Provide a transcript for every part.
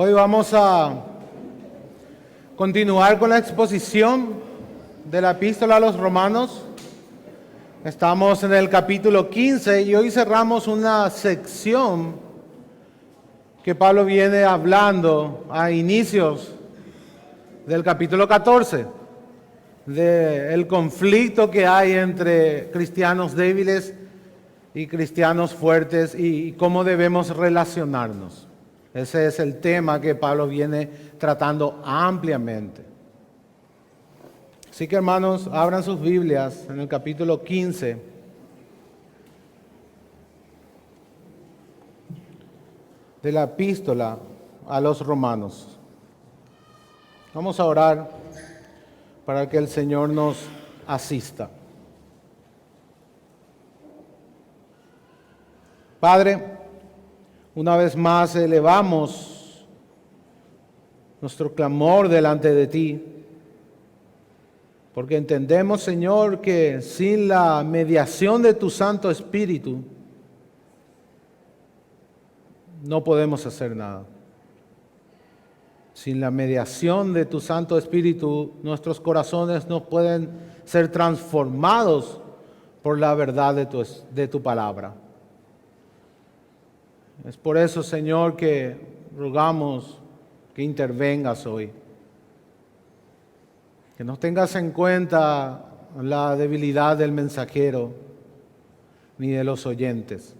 Hoy vamos a continuar con la exposición de la epístola a los Romanos. Estamos en el capítulo 15 y hoy cerramos una sección que Pablo viene hablando a inicios del capítulo 14, del conflicto que hay entre cristianos débiles y cristianos fuertes y cómo debemos relacionarnos. Ese es el tema que Pablo viene tratando ampliamente. Así que, hermanos, abran sus Biblias en el capítulo 15. De la epístola a los Romanos. Vamos a orar para que el Señor nos asista. Padre, una vez más elevamos nuestro clamor delante de ti, porque entendemos, Señor, que sin la mediación de tu Santo Espíritu no podemos hacer nada. Sin la mediación de tu Santo Espíritu, nuestros corazones no pueden ser transformados por la verdad de tu palabra. Es por eso, Señor, que rogamos que intervengas hoy. Que no tengas en cuenta la debilidad del mensajero ni de los oyentes,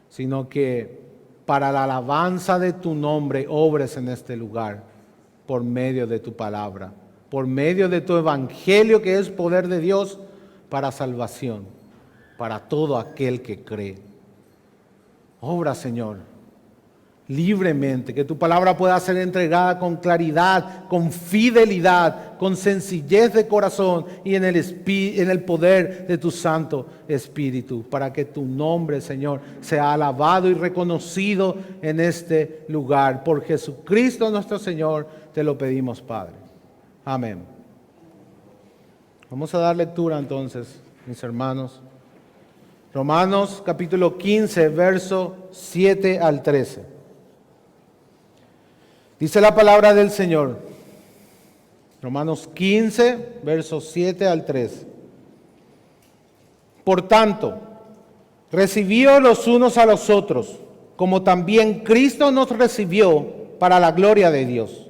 sino que para la alabanza de tu nombre obres en este lugar por medio de tu palabra, por medio de tu evangelio que es poder de Dios para salvación, para todo aquel que cree. Obra, Señor, libremente, que tu palabra pueda ser entregada con claridad, con fidelidad, con sencillez de corazón y en el poder de tu Santo Espíritu, para que tu nombre, Señor, sea alabado y reconocido en este lugar. Por Jesucristo nuestro Señor, te lo pedimos, Padre. Amén. Vamos a dar lectura entonces, mis hermanos. Romanos capítulo 15, verso 7 al 13. Dice la palabra del Señor. Romanos 15, versos 7 al 13. Por tanto, recibíos los unos a los otros, como también Cristo nos recibió para la gloria de Dios.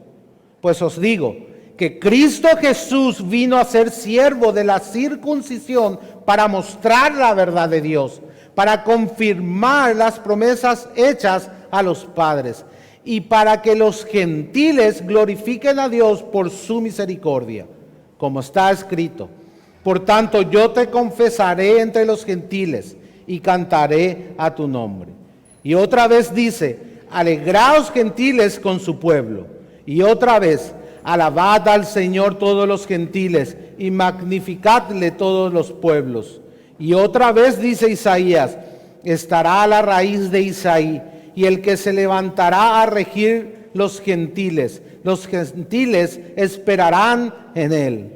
Pues os digo que Cristo Jesús vino a ser siervo de la circuncisión para mostrar la verdad de Dios, para confirmar las promesas hechas a los padres y para que los gentiles glorifiquen a Dios por su misericordia, como está escrito. Por tanto, yo te confesaré entre los gentiles y cantaré a tu nombre. Y otra vez dice, alegraos gentiles con su pueblo. Y otra vez, alabad al Señor todos los gentiles y magnificadle todos los pueblos. Y otra vez dice Isaías, estará la raíz de Isaí y el que se levantará a regir los gentiles esperarán en él.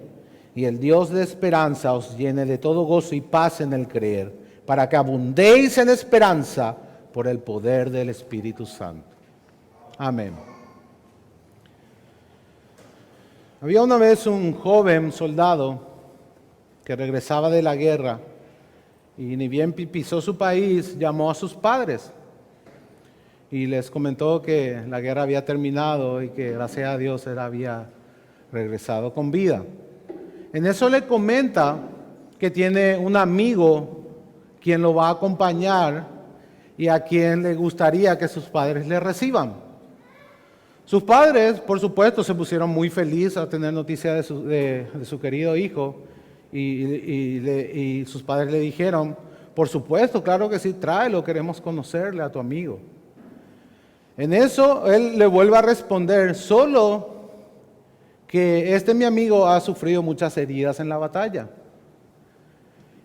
Y el Dios de esperanza os llene de todo gozo y paz en el creer, para que abundéis en esperanza por el poder del Espíritu Santo. Amén. Había una vez un joven soldado que regresaba de la guerra y ni bien pisó su país, llamó a sus padres y les comentó que la guerra había terminado y que gracias a Dios él había regresado con vida. En eso le comenta que tiene un amigo quien lo va a acompañar y a quien le gustaría que sus padres le reciban. Sus padres, por supuesto, se pusieron muy felices a tener noticia de su querido hijo y sus padres le dijeron, por supuesto, claro que sí, tráelo, queremos conocerle a tu amigo. En eso él le vuelve a responder, solo que mi amigo ha sufrido muchas heridas en la batalla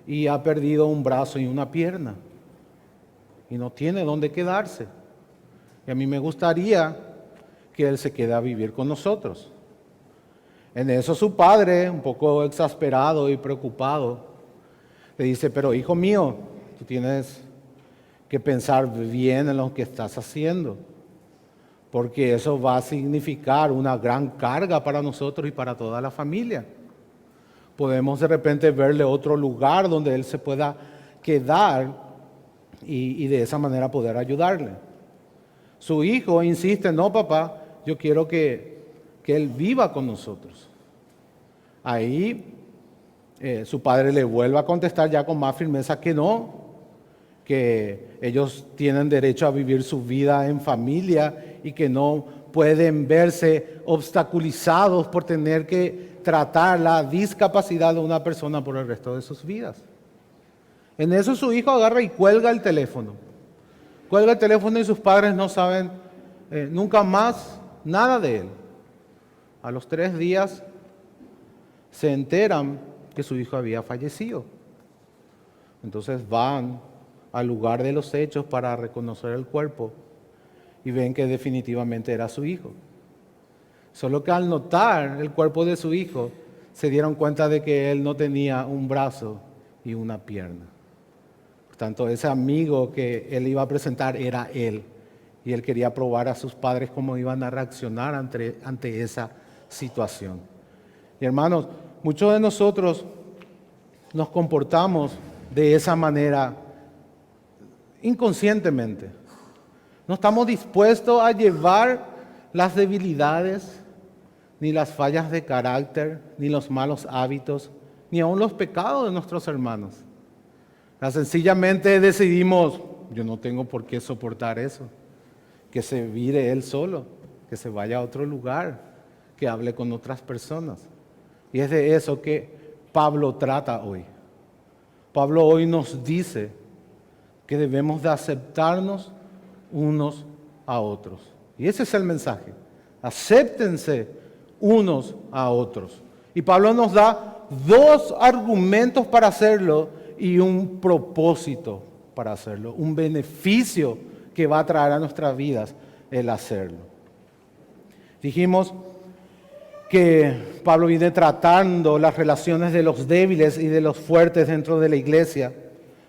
y ha perdido un brazo y una pierna y no tiene dónde quedarse. Y a mí me gustaría que él se quede a vivir con nosotros. En eso su padre, un poco exasperado y preocupado, le dice, pero hijo mío, tú tienes que pensar bien en lo que estás haciendo. porque eso va a significar una gran carga para nosotros y para toda la familia. Podemos de repente verle otro lugar donde él se pueda quedar y de esa manera poder ayudarle. Su hijo insiste, no papá, yo quiero que él viva con nosotros. Ahí su padre le vuelve a contestar ya con más firmeza que no, que ellos tienen derecho a vivir su vida en familia y que no pueden verse obstaculizados por tener que tratar la discapacidad de una persona por el resto de sus vidas. En eso su hijo agarra y cuelga el teléfono. Cuelga el teléfono y sus padres no saben nunca más nada de él. A los 3 días se enteran que su hijo había fallecido. Entonces van al lugar de los hechos para reconocer el cuerpo y ven que definitivamente era su hijo. Solo que al notar el cuerpo de su hijo, se dieron cuenta de que él no tenía un brazo y una pierna. Por tanto, ese amigo que él iba a presentar era él. Y él quería probar a sus padres cómo iban a reaccionar ante esa situación. Y hermanos, muchos de nosotros nos comportamos de esa manera inconscientemente. No estamos dispuestos a llevar las debilidades, ni las fallas de carácter, ni los malos hábitos, ni aun los pecados de nuestros hermanos. Sencillamente decidimos, yo no tengo por qué soportar eso, que se vire él solo, que se vaya a otro lugar, que hable con otras personas. Y es de eso que Pablo trata hoy. Pablo hoy nos dice que debemos de aceptarnos unos a otros. Y ese es el mensaje. Acéptense unos a otros. Y Pablo nos da 2 argumentos para hacerlo y un propósito para hacerlo, un beneficio que va a traer a nuestras vidas el hacerlo. Dijimos que Pablo viene tratando las relaciones de los débiles y de los fuertes dentro de la iglesia,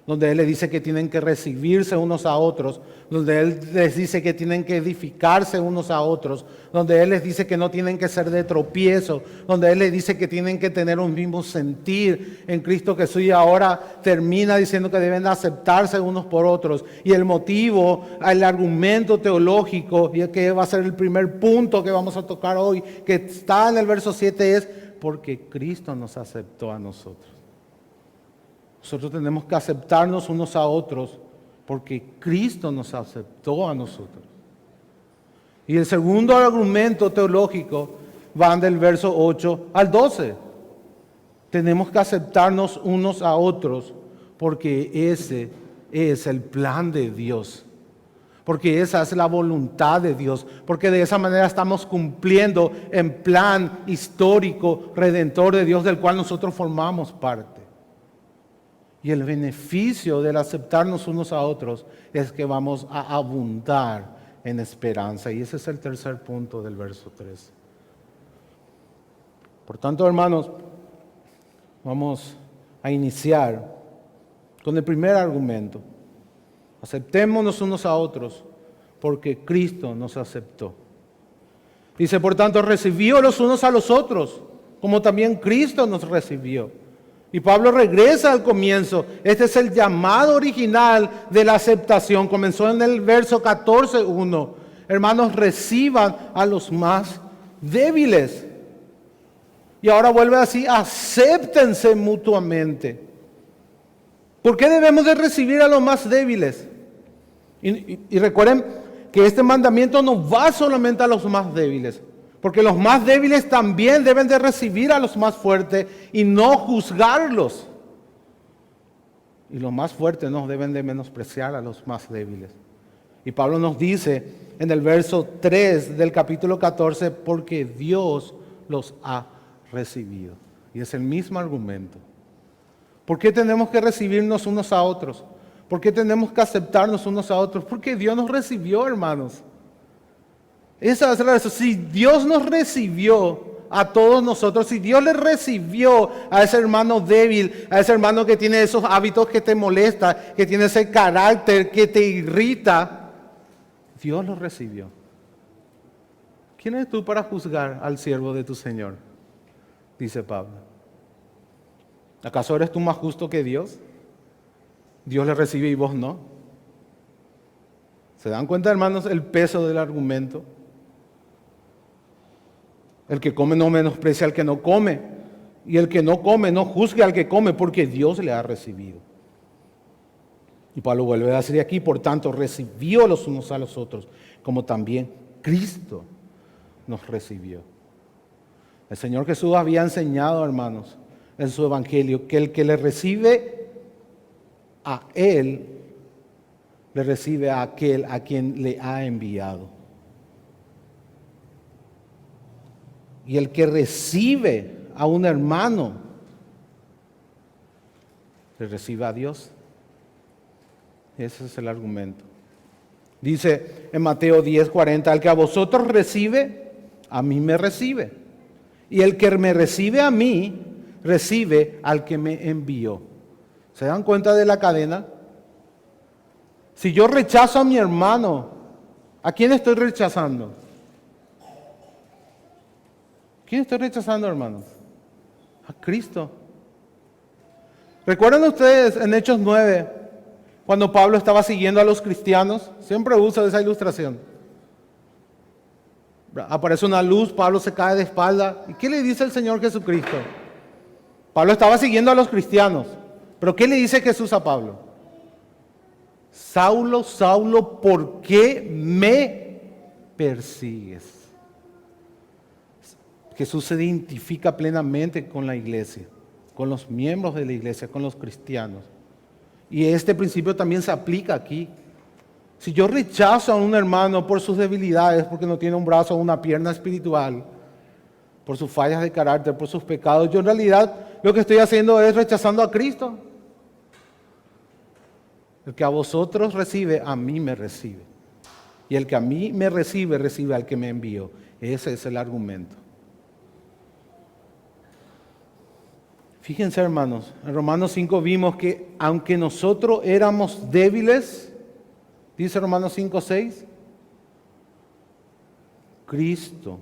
donde él les dice que tienen que recibirse unos a otros, donde él les dice que tienen que edificarse unos a otros, donde él les dice que no tienen que ser de tropiezo, donde él les dice que tienen que tener un mismo sentir en Cristo Jesús, y ahora termina diciendo que deben aceptarse unos por otros. Y el motivo, el argumento teológico, y que va a ser el primer punto que vamos a tocar hoy, que está en el verso 7, es porque Cristo nos aceptó a nosotros. Nosotros tenemos que aceptarnos unos a otros porque Cristo nos aceptó a nosotros. Y el segundo argumento teológico va del verso 8 al 12. Tenemos que aceptarnos unos a otros porque ese es el plan de Dios. Porque esa es la voluntad de Dios. Porque de esa manera estamos cumpliendo el plan histórico, redentor de Dios del cual nosotros formamos parte. Y el beneficio del aceptarnos unos a otros es que vamos a abundar en esperanza. Y ese es el tercer punto del verso 3. Por tanto, hermanos, vamos a iniciar con el primer argumento. Aceptémonos unos a otros porque Cristo nos aceptó. Dice, por tanto, recibió los unos a los otros, como también Cristo nos recibió. Y Pablo regresa al comienzo. Este es el llamado original de la aceptación. Comenzó en el verso 14:1. Hermanos, reciban a los más débiles. Y ahora vuelve así, acéptense mutuamente. ¿Por qué debemos de recibir a los más débiles? Y recuerden que este mandamiento no va solamente a los más débiles. Porque los más débiles también deben de recibir a los más fuertes y no juzgarlos. Y los más fuertes no deben de menospreciar a los más débiles. Y Pablo nos dice en el verso 3 del capítulo 14, porque Dios los ha recibido. Y es el mismo argumento. ¿Por qué tenemos que recibirnos unos a otros? ¿Por qué tenemos que aceptarnos unos a otros? Porque Dios nos recibió, hermanos. Esa es la razón. Si Dios nos recibió a todos nosotros, si Dios le recibió a ese hermano débil, a ese hermano que tiene esos hábitos que te molestan, que tiene ese carácter que te irrita, Dios lo recibió. ¿Quién eres tú para juzgar al siervo de tu Señor? Dice Pablo. ¿Acaso eres tú más justo que Dios? Dios le recibe y vos no. ¿Se dan cuenta, hermanos, el peso del argumento? El que come no menosprecia al que no come. Y el que no come no juzgue al que come, porque Dios le ha recibido. Y Pablo vuelve a decir aquí, por tanto, recibió los unos a los otros, como también Cristo nos recibió. El Señor Jesús había enseñado, hermanos, en su evangelio, que el que le recibe a Él, le recibe a aquel a quien le ha enviado. Y el que recibe a un hermano, le recibe a Dios. Ese es el argumento. Dice en Mateo 10:40, el que a vosotros recibe, a mí me recibe. Y el que me recibe a mí, recibe al que me envió. ¿Se dan cuenta de la cadena? Si yo rechazo a mi hermano, ¿a quién estoy rechazando? ¿Quién estoy rechazando, hermanos? A Cristo. ¿Recuerdan ustedes en Hechos 9, cuando Pablo estaba siguiendo a los cristianos? Siempre uso esa ilustración. Aparece una luz, Pablo se cae de espalda. ¿Y qué le dice el Señor Jesucristo? Pablo estaba siguiendo a los cristianos. ¿Pero qué le dice Jesús a Pablo? Saulo, Saulo, ¿por qué me persigues? Jesús se identifica plenamente con la iglesia, con los miembros de la iglesia, con los cristianos. Y este principio también se aplica aquí. Si yo rechazo a un hermano por sus debilidades, porque no tiene un brazo o una pierna espiritual, por sus fallas de carácter, por sus pecados, yo en realidad lo que estoy haciendo es rechazando a Cristo. El que a vosotros recibe, a mí me recibe. Y el que a mí me recibe, recibe al que me envió. Ese es el argumento. Fíjense, hermanos, en Romanos 5 vimos que aunque nosotros éramos débiles, dice Romanos 5:6, Cristo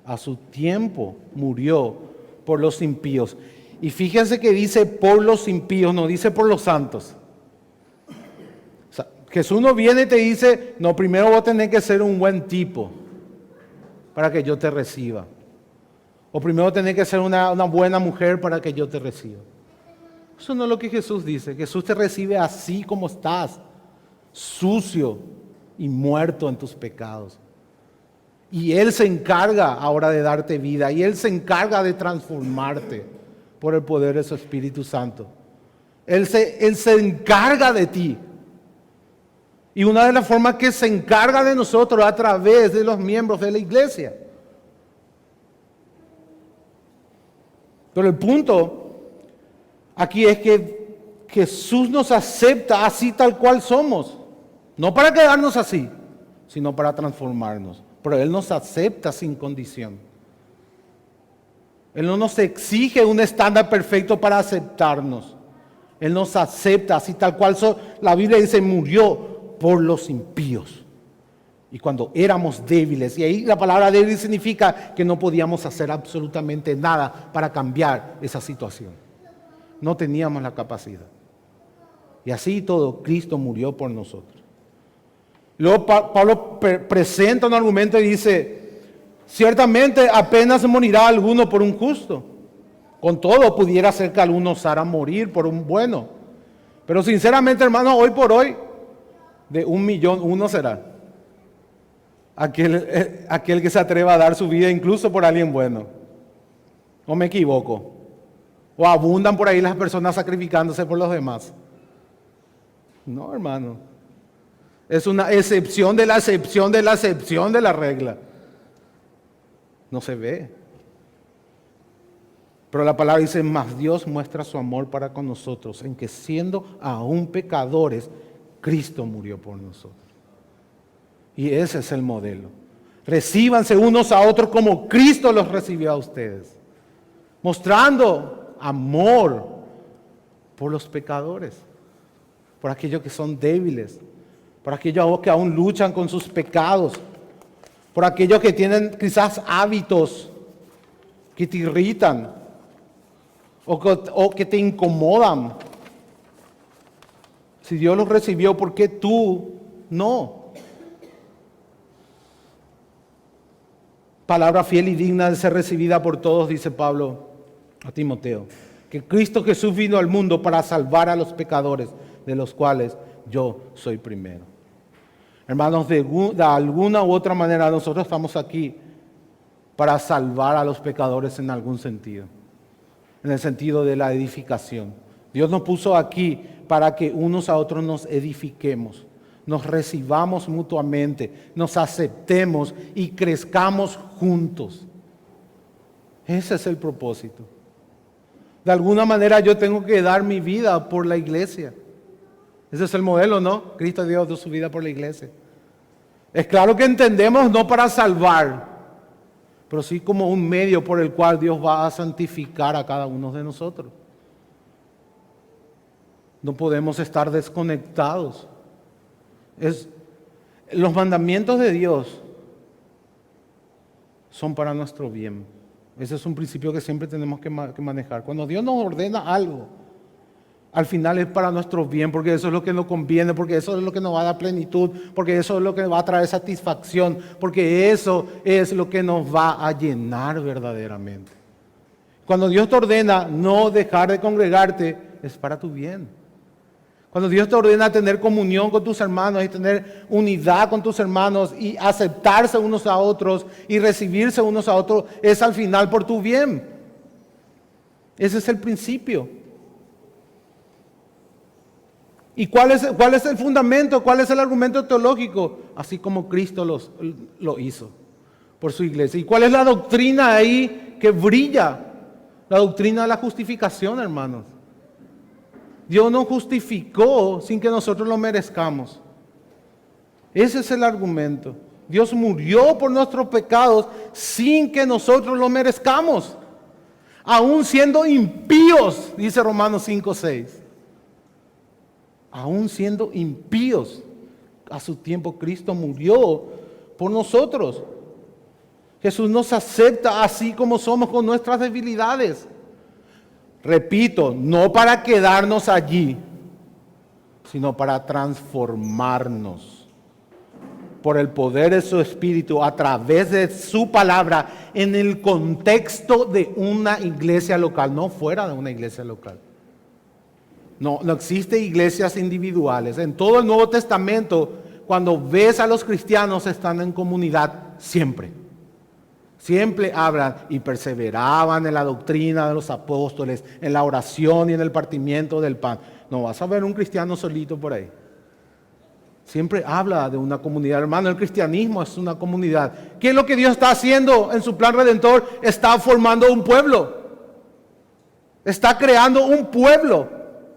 a su tiempo murió por los impíos. Y fíjense que dice por los impíos, no dice por los santos. O sea, Jesús no viene y te dice, no, primero vos tenés que ser un buen tipo para que yo te reciba. O primero tenés que ser una buena mujer para que yo te reciba. Eso no es lo que Jesús dice. Jesús te recibe así como estás, sucio y muerto en tus pecados. Y Él se encarga ahora de darte vida. Y Él se encarga de transformarte por el poder de su Espíritu Santo. Él se encarga de ti. Y una de las formas que se encarga de nosotros es a través de los miembros de la iglesia. Pero el punto aquí es que Jesús nos acepta así tal cual somos. No para quedarnos así, sino para transformarnos. Pero Él nos acepta sin condición. Él no nos exige un estándar perfecto para aceptarnos. Él nos acepta así tal cual somos. La Biblia dice, murió por los impíos. Y cuando éramos débiles, y ahí la palabra débil significa que no podíamos hacer absolutamente nada para cambiar esa situación. No teníamos la capacidad. Y así todo, Cristo murió por nosotros. Luego Pablo presenta un argumento y dice, ciertamente apenas morirá alguno por un justo. Con todo pudiera ser que alguno osara morir por un bueno. Pero sinceramente, hermano, hoy por hoy, de 1 millón, uno será. Aquel que se atreva a dar su vida incluso por alguien bueno. ¿O me equivoco? ¿O abundan por ahí las personas sacrificándose por los demás? No, hermano. Es una excepción de la excepción de la excepción de la regla. No se ve. Pero la palabra dice, mas Dios muestra su amor para con nosotros, en que siendo aún pecadores, Cristo murió por nosotros. Y ese es el modelo. Recíbanse unos a otros como Cristo los recibió a ustedes. Mostrando amor por los pecadores, por aquellos que son débiles, por aquellos que aún luchan con sus pecados, por aquellos que tienen quizás hábitos que te irritan o que te incomodan. Si Dios los recibió, ¿por qué tú no? Palabra fiel y digna de ser recibida por todos, dice Pablo a Timoteo, que Cristo Jesús vino al mundo para salvar a los pecadores, de los cuales yo soy primero. Hermanos, de alguna u otra manera nosotros estamos aquí para salvar a los pecadores en algún sentido, en el sentido de la edificación. Dios nos puso aquí para que unos a otros nos edifiquemos, nos recibamos mutuamente, nos aceptemos y crezcamos juntos. Ese es el propósito. De alguna manera yo tengo que dar mi vida por la iglesia. Ese es el modelo, ¿no? Cristo dio su vida por la iglesia. Es claro que entendemos no para salvar, pero sí como un medio por el cual Dios va a santificar a cada uno de nosotros. No podemos estar desconectados. Los mandamientos de Dios son para nuestro bien. Ese es un principio que siempre tenemos que manejar. Cuando Dios nos ordena algo, al final es para nuestro bien, porque eso es lo que nos conviene, porque eso es lo que nos va a dar plenitud, porque eso es lo que va a traer satisfacción, porque eso es lo que nos va a llenar verdaderamente. Cuando Dios te ordena no dejar de congregarte, es para tu bien. Cuando Dios te ordena tener comunión con tus hermanos y tener unidad con tus hermanos y aceptarse unos a otros y recibirse unos a otros, es al final por tu bien. Ese es el principio. ¿Y cuál es el fundamento? ¿Cuál es el argumento teológico? Así como Cristo lo hizo por su iglesia. ¿Y cuál es la doctrina ahí que brilla? La doctrina de la justificación, hermanos. Dios nos justificó sin que nosotros lo merezcamos. Ese es el argumento. Dios murió por nuestros pecados sin que nosotros lo merezcamos. Aún siendo impíos, dice Romanos 5:6. Aún siendo impíos, a su tiempo Cristo murió por nosotros. Jesús nos acepta así como somos con nuestras debilidades. Repito, no para quedarnos allí, sino para transformarnos por el poder de su Espíritu a través de su palabra en el contexto de una iglesia local, no fuera de una iglesia local. No existen iglesias individuales. En todo el Nuevo Testamento, cuando ves a los cristianos, están en comunidad siempre. Siempre hablan y perseveraban en la doctrina de los apóstoles, en la oración y en el partimiento del pan. No vas a ver un cristiano solito por ahí. Siempre habla de una comunidad. Hermano, el cristianismo es una comunidad. ¿Qué es lo que Dios está haciendo en su plan redentor? Está formando un pueblo. Está creando un pueblo,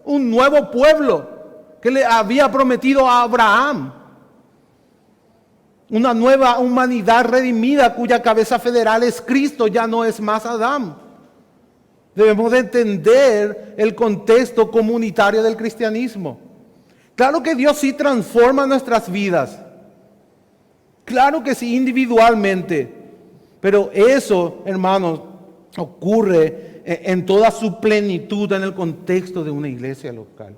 un nuevo pueblo que le había prometido a Abraham. Una nueva humanidad redimida cuya cabeza federal es Cristo, ya no es más Adán. Debemos de entender el contexto comunitario del cristianismo. Claro que Dios sí transforma nuestras vidas. Claro que sí, individualmente. Pero eso, hermanos, ocurre en toda su plenitud en el contexto de una iglesia local.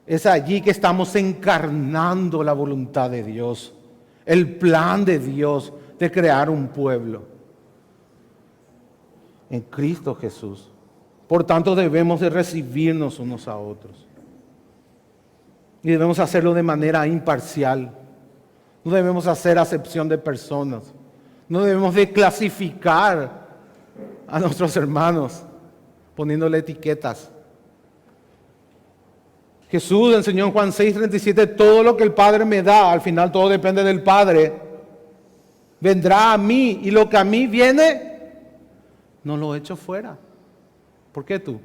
Es allí que estamos encarnando la voluntad de Dios, el plan de Dios de crear un pueblo en Cristo Jesús. Por tanto, debemos de recibirnos unos a otros. Y debemos hacerlo de manera imparcial. No debemos hacer acepción de personas. No debemos de clasificar a nuestros hermanos poniéndole etiquetas. Jesús enseñó en Juan 6:37, todo lo que el Padre me da, al final todo depende del Padre, vendrá a mí, y lo que a mí viene, no lo echo fuera. ¿Por qué tú?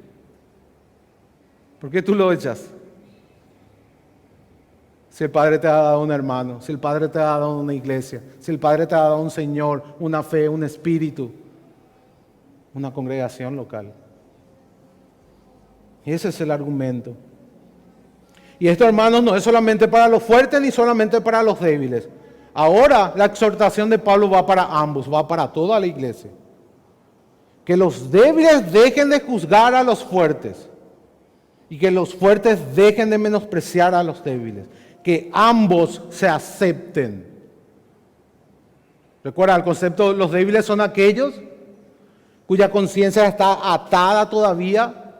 ¿Por qué tú lo echas? Si el Padre te ha dado un hermano, si el Padre te ha dado una iglesia, si el Padre te ha dado un Señor, una fe, un espíritu, una congregación local. Ese es el argumento. Y esto, hermanos, no es solamente para los fuertes ni solamente para los débiles. Ahora la exhortación de Pablo va para ambos, va para toda la iglesia. Que los débiles dejen de juzgar a los fuertes y que los fuertes dejen de menospreciar a los débiles. Que ambos se acepten. Recuerda, el concepto de los débiles son aquellos cuya conciencia está atada todavía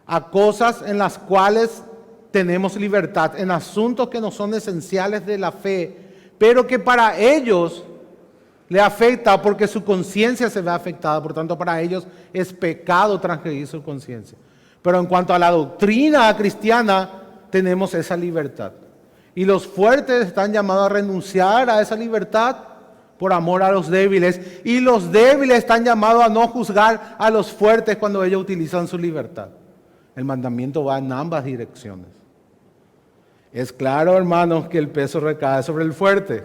a cosas en las cuales tenemos libertad, en asuntos que no son esenciales de la fe, pero que para ellos le afecta porque su conciencia se ve afectada, por tanto para ellos es pecado transgredir su conciencia. Pero en cuanto a la doctrina cristiana, tenemos esa libertad. Y los fuertes están llamados a renunciar a esa libertad por amor a los débiles. Y los débiles están llamados a no juzgar a los fuertes cuando ellos utilizan su libertad. El mandamiento va en ambas direcciones. Es claro, hermanos, que el peso recae sobre el fuerte,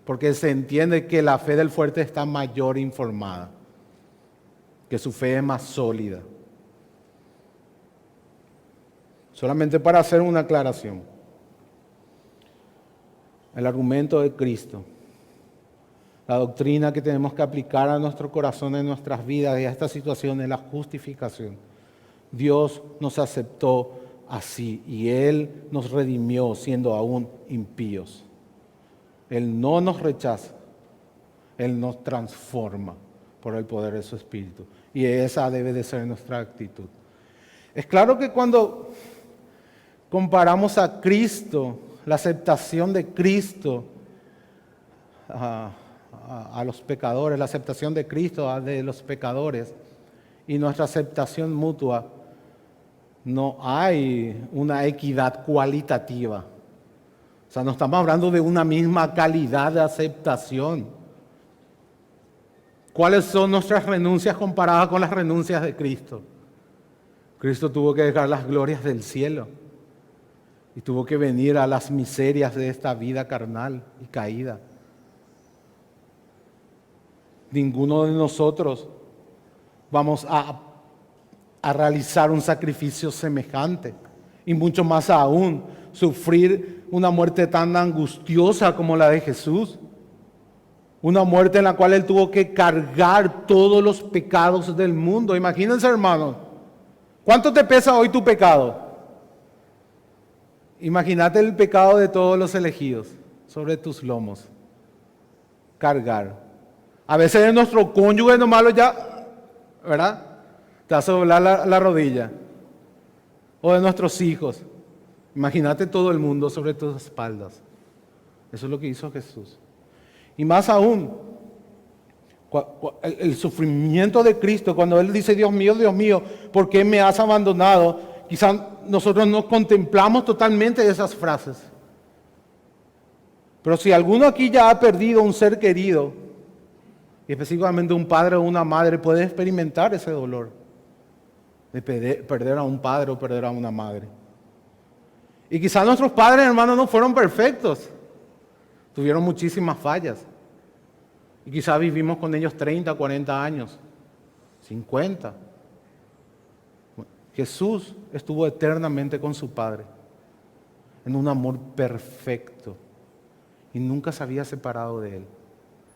porque se entiende que la fe del fuerte está mayor informada, que su fe es más sólida. Solamente para hacer una aclaración. El argumento de Cristo, la doctrina que tenemos que aplicar a nuestro corazón, en nuestras vidas y a esta situación es la justificación. Dios nos aceptó así y Él nos redimió siendo aún impíos. Él no nos rechaza, Él nos transforma por el poder de su Espíritu. Y esa debe de ser nuestra actitud. Es claro que cuando comparamos a Cristo, la aceptación de Cristo a los pecadores, la aceptación de Cristo de los pecadores y nuestra aceptación mutua, no hay una equidad cualitativa. O sea, no estamos hablando de una misma calidad de aceptación. ¿Cuáles son nuestras renuncias comparadas con las renuncias de Cristo? Cristo tuvo que dejar las glorias del cielo y tuvo que venir a las miserias de esta vida carnal y caída. Ninguno de nosotros vamos a realizar un sacrificio semejante y mucho más aún sufrir una muerte tan angustiosa como la de Jesús, una muerte en la cual Él tuvo que cargar todos los pecados del mundo. Imagínense, hermanos, ¿cuánto te pesa hoy tu pecado? Imagínate el pecado de todos los elegidos sobre tus lomos, cargar. A veces es nuestro cónyuge nomás ya, ¿verdad? Te hace doblar la rodilla. O de nuestros hijos. Imagínate todo el mundo sobre tus espaldas. Eso es lo que hizo Jesús. Y más aún, el sufrimiento de Cristo, cuando Él dice, Dios mío, ¿por qué me has abandonado? Quizás nosotros no contemplamos totalmente esas frases. Pero si alguno aquí ya ha perdido un ser querido, y específicamente un padre o una madre, puede experimentar ese dolor de perder a un padre o perder a una madre. Y quizás nuestros padres, hermanos, no fueron perfectos. Tuvieron muchísimas fallas. Y quizás vivimos con ellos 30, 40 años, 50. Jesús estuvo eternamente con su Padre, en un amor perfecto. Y nunca se había separado de Él.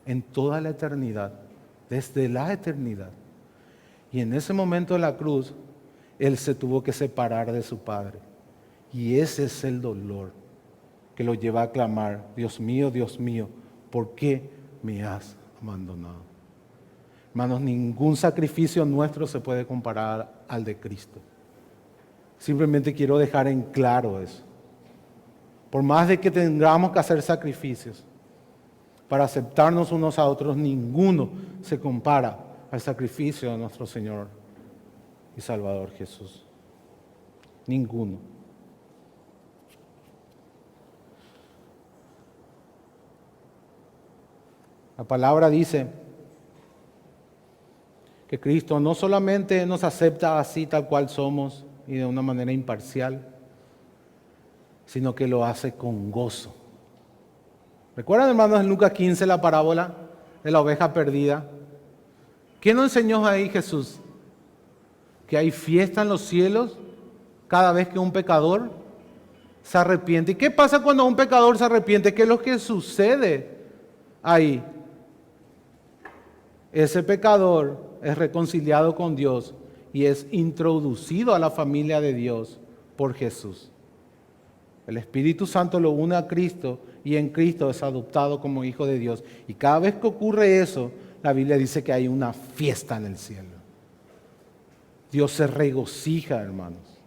En toda la eternidad, desde la eternidad. Y en ese momento de la cruz, Él se tuvo que separar de su Padre. Y ese es el dolor que lo lleva a clamar, Dios mío, ¿por qué me has abandonado? Hermanos, ningún sacrificio nuestro se puede comparar al de Cristo. Simplemente quiero dejar en claro eso. Por más de que tengamos que hacer sacrificios para aceptarnos unos a otros, ninguno se compara al sacrificio de nuestro Señor y Salvador Jesús. Ninguno. La palabra dice que Cristo no solamente nos acepta así tal cual somos y de una manera imparcial, sino que lo hace con gozo. ¿Recuerdan, hermanos, en Lucas 15 la parábola de la oveja perdida? ¿Qué nos enseñó ahí Jesús? Que hay fiesta en los cielos cada vez que un pecador se arrepiente. ¿Y qué pasa cuando un pecador se arrepiente? ¿Qué es lo que sucede ahí? Ese pecador es reconciliado con Dios y es introducido a la familia de Dios por Jesús. El Espíritu Santo lo une a Cristo y en Cristo es adoptado como hijo de Dios. Y cada vez que ocurre eso, la Biblia dice que hay una fiesta en el cielo. Dios se regocija, hermanos,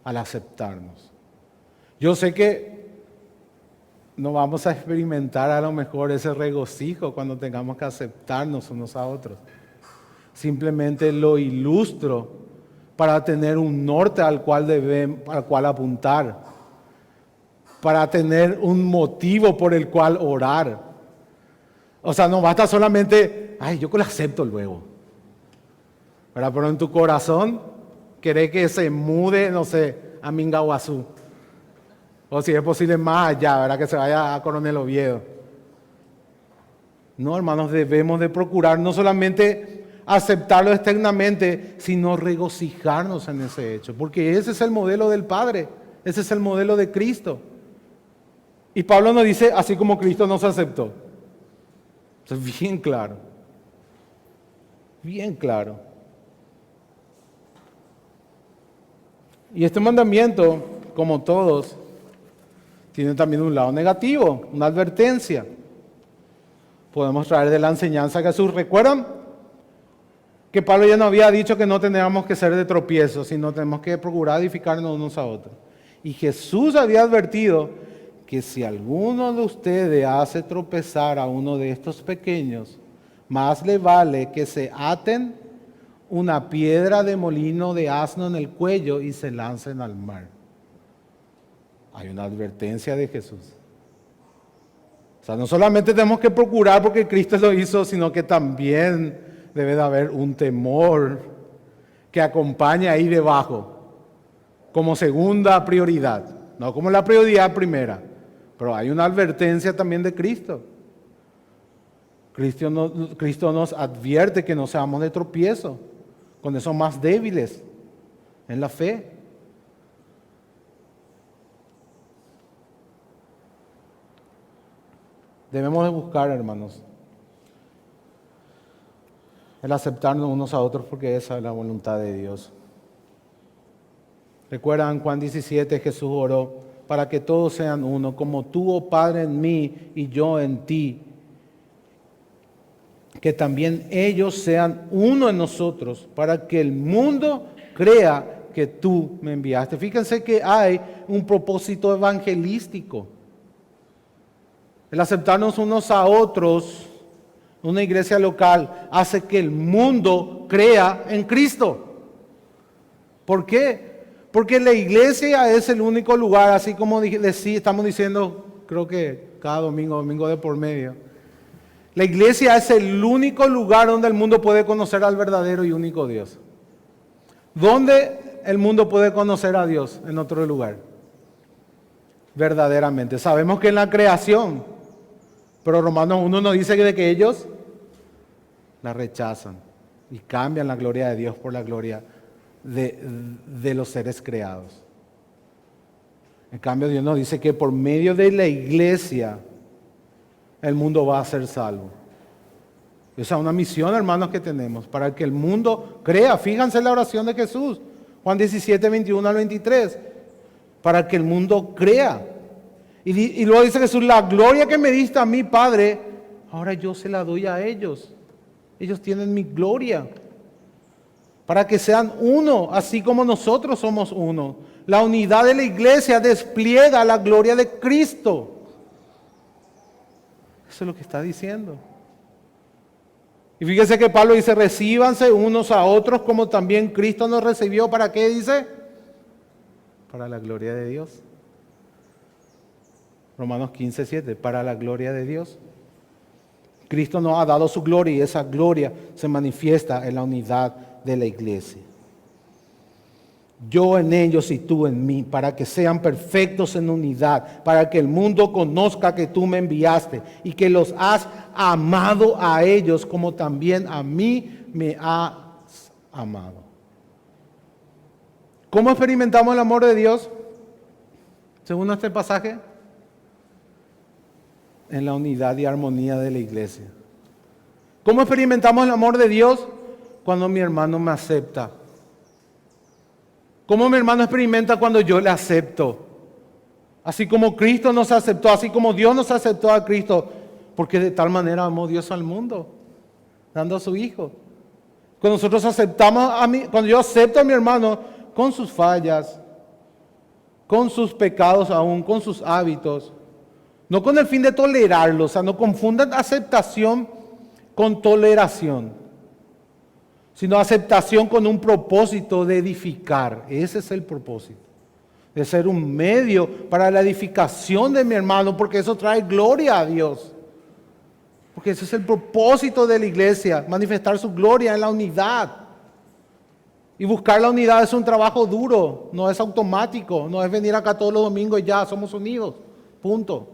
al aceptarnos. Yo sé que no vamos a experimentar a lo mejor ese regocijo cuando tengamos que aceptarnos unos a otros. Simplemente lo ilustro para tener un norte al cual apuntar, para tener un motivo por el cual orar. O sea, no basta solamente, yo que lo acepto luego. Pero en tu corazón, querés que se mude, no sé, a Mingaguazú. O si es posible más allá, ¿verdad? Que se vaya a Coronel Oviedo. No, hermanos, debemos de procurar no solamente aceptarlo externamente, sino regocijarnos en ese hecho. Porque ese es el modelo del Padre, ese es el modelo de Cristo. Y Pablo nos dice, así como Cristo nos aceptó. Eso es bien claro. Bien claro. Y este mandamiento, como todos, tiene también un lado negativo, una advertencia. Podemos traer de la enseñanza de Jesús. ¿Recuerdan? Que Pablo ya nos había dicho que no tenemos que ser de tropiezo, sino tenemos que procurar edificarnos unos a otros. Y Jesús había advertido que si alguno de ustedes hace tropezar a uno de estos pequeños, más le vale que se aten una piedra de molino de asno en el cuello y se lancen al mar. Hay una advertencia de Jesús. O sea, no solamente tenemos que procurar porque Cristo lo hizo, sino que también debe de haber un temor que acompañe ahí debajo, como segunda prioridad, no como la prioridad primera, pero hay una advertencia también de Cristo. Cristo nos advierte que no seamos de tropiezo con esos más débiles en la fe. Debemos de buscar, hermanos, el aceptarnos unos a otros porque esa es la voluntad de Dios. Recuerdan Juan 17, Jesús oró para que todos sean uno, como tú, oh Padre, en mí y yo en ti. Que también ellos sean uno en nosotros, para que el mundo crea que tú me enviaste. Fíjense que hay un propósito evangelístico. El aceptarnos unos a otros, una iglesia local, hace que el mundo crea en Cristo. ¿Por qué? Porque la iglesia es el único lugar, así como estamos diciendo, creo que cada domingo de por medio. La iglesia es el único lugar donde el mundo puede conocer al verdadero y único Dios. ¿Dónde el mundo puede conocer a Dios? En otro lugar. Verdaderamente. Sabemos que en la creación, pero Romanos 1 nos dice que ellos la rechazan y cambian la gloria de Dios por la gloria de los seres creados. En cambio, Dios nos dice que por medio de la iglesia el mundo va a ser salvo. Esa es una misión, hermanos, que tenemos para que el mundo crea. Fíjense en la oración de Jesús, Juan 17, 21 al 23, para que el mundo crea. Y luego dice Jesús, la gloria que me diste a mí, Padre, ahora yo se la doy a ellos. Ellos tienen mi gloria. Para que sean uno, así como nosotros somos uno. La unidad de la iglesia despliega la gloria de Cristo. Eso es lo que está diciendo. Y fíjense que Pablo dice, recíbanse unos a otros como también Cristo nos recibió. ¿Para qué dice? Para la gloria de Dios. Romanos 15, 7, para la gloria de Dios. Cristo nos ha dado su gloria y esa gloria se manifiesta en la unidad de la iglesia. Yo en ellos y tú en mí, para que sean perfectos en unidad, para que el mundo conozca que tú me enviaste y que los has amado a ellos como también a mí me has amado. ¿Cómo experimentamos el amor de Dios? según este pasaje? En la unidad y armonía de la iglesia. ¿Cómo experimentamos el amor de Dios? Cuando mi hermano me acepta. ¿Cómo mi hermano experimenta cuando yo le acepto? Así como Cristo nos aceptó, así como Dios nos aceptó a Cristo, porque de tal manera amó Dios al mundo, dando a su Hijo. Cuando nosotros aceptamos cuando yo acepto a mi hermano con sus fallas, con sus pecados aún, con sus hábitos, no con el fin de tolerarlo, o sea, no confundan aceptación con toleración, sino aceptación con un propósito de edificar. Ese es el propósito, de ser un medio para la edificación de mi hermano, porque eso trae gloria a Dios. Porque ese es el propósito de la iglesia, manifestar su gloria en la unidad. Y buscar la unidad es un trabajo duro, no es automático, no es venir acá todos los domingos y ya somos unidos, punto.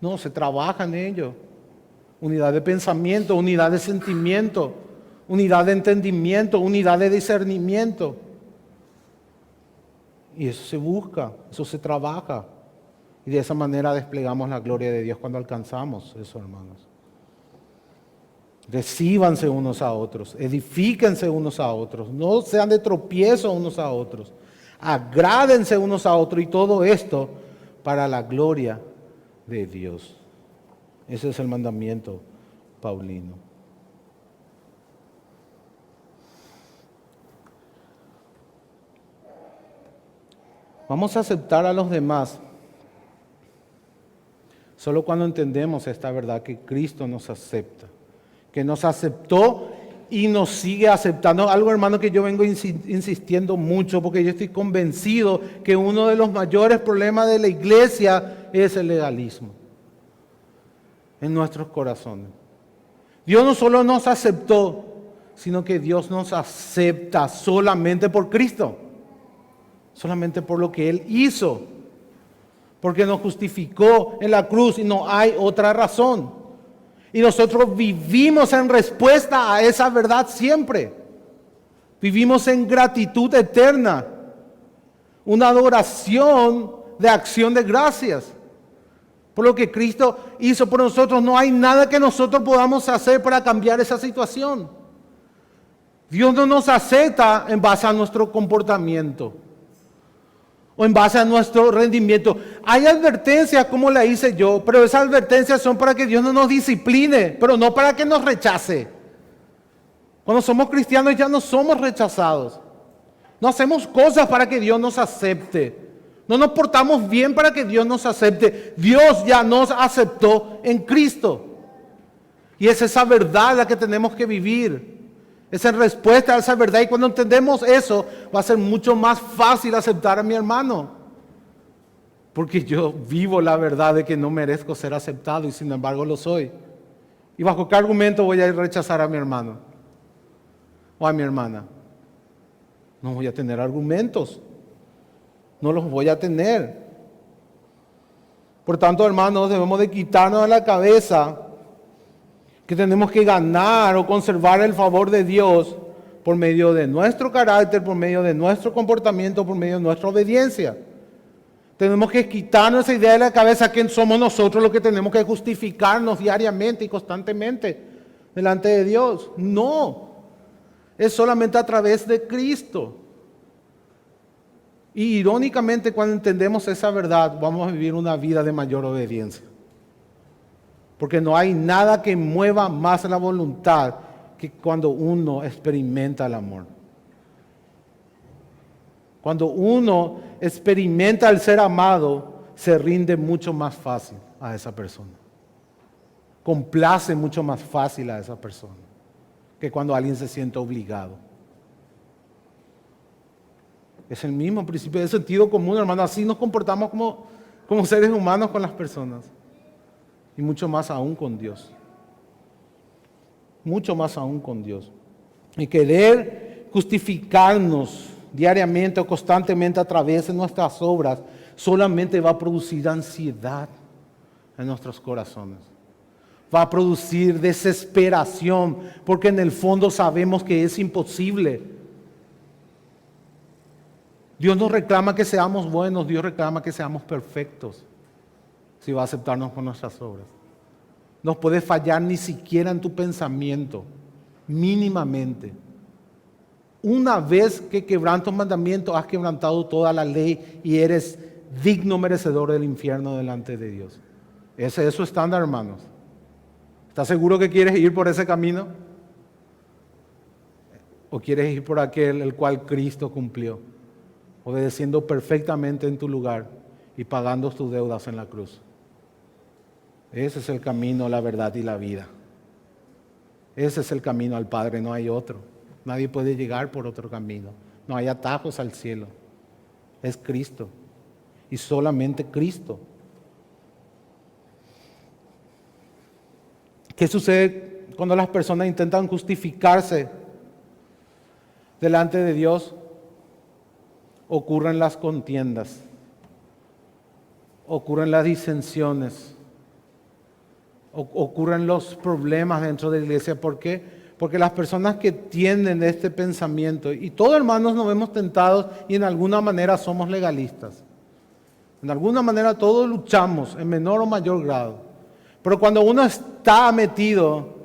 No, se trabaja en ello. Unidad de pensamiento, unidad de sentimiento, unidad de entendimiento, unidad de discernimiento. Y eso se busca, eso se trabaja. Y de esa manera desplegamos la gloria de Dios cuando alcanzamos eso, hermanos. Recíbanse unos a otros, edifíquense unos a otros, no sean de tropiezo unos a otros. Agrádense unos a otros y todo esto para la gloria de Dios. Ese es el mandamiento paulino. Vamos a aceptar a los demás solo cuando entendemos esta verdad, que Cristo nos acepta, que nos aceptó y nos sigue aceptando. Algo, hermano, que yo vengo insistiendo mucho, porque yo estoy convencido que uno de los mayores problemas de la iglesia es el legalismo en nuestros corazones. Dios no solo nos aceptó, sino que Dios nos acepta solamente por Cristo, solamente por lo que Él hizo, porque nos justificó en la cruz y no hay otra razón. Y nosotros vivimos en respuesta a esa verdad siempre. Vivimos en gratitud eterna, una adoración de acción de gracias. Por lo que Cristo hizo por nosotros, no hay nada que nosotros podamos hacer para cambiar esa situación. Dios no nos acepta en base a nuestro comportamiento o en base a nuestro rendimiento. Hay advertencias como la hice yo, pero esas advertencias son para que Dios no nos discipline, pero no para que nos rechace. Cuando somos cristianos ya no somos rechazados. No hacemos cosas para que Dios nos acepte. No nos portamos bien para que Dios nos acepte. Dios ya nos aceptó en Cristo. Y es esa verdad la que tenemos que vivir. Es en respuesta a esa verdad. Y cuando entendemos eso, va a ser mucho más fácil aceptar a mi hermano. Porque yo vivo la verdad de que no merezco ser aceptado y sin embargo lo soy. ¿Y bajo qué argumento voy a rechazar a mi hermano o a mi hermana? No voy a tener argumentos. No los voy a tener. Por tanto, hermanos, debemos de quitarnos de la cabeza que tenemos que ganar o conservar el favor de Dios por medio de nuestro carácter, por medio de nuestro comportamiento, por medio de nuestra obediencia. Tenemos que quitarnos esa idea de la cabeza que somos nosotros los que tenemos que justificarnos diariamente y constantemente delante de Dios. No, es solamente a través de Cristo. Y irónicamente, cuando entendemos esa verdad, vamos a vivir una vida de mayor obediencia. Porque no hay nada que mueva más la voluntad que cuando uno experimenta el amor. Cuando uno experimenta el ser amado, se rinde mucho más fácil a esa persona. Complace mucho más fácil a esa persona que cuando alguien se siente obligado. Es el mismo principio de sentido común, hermano. Así nos comportamos como seres humanos con las personas. Y mucho más aún con Dios. Mucho más aún con Dios. Y querer justificarnos diariamente o constantemente a través de nuestras obras solamente va a producir ansiedad en nuestros corazones. Va a producir desesperación, porque en el fondo sabemos que es imposible. Dios nos reclama que seamos buenos, Dios reclama que seamos perfectos, si va a aceptarnos con nuestras obras. No puedes fallar ni siquiera en tu pensamiento, mínimamente. Una vez que quebrantas mandamientos, has quebrantado toda la ley y eres digno merecedor del infierno delante de Dios. Ese es su estándar, hermanos. ¿Estás seguro que quieres ir por ese camino? ¿O quieres ir por aquel el cual Cristo cumplió, obedeciendo perfectamente en tu lugar y pagando tus deudas en la cruz? Ese es el camino, la verdad y la vida. Ese es el camino al Padre, no hay otro. Nadie puede llegar por otro camino. No hay atajos al cielo. Es Cristo. Y solamente Cristo. ¿Qué sucede cuando las personas intentan justificarse delante de Dios? Ocurren las contiendas. Ocurren las disensiones. Ocurren los problemas dentro de la iglesia. ¿Por qué? Porque las personas que tienen este pensamiento, y todos hermanos nos vemos tentados y en alguna manera somos legalistas. En alguna manera todos luchamos en menor o mayor grado. Pero cuando uno está metido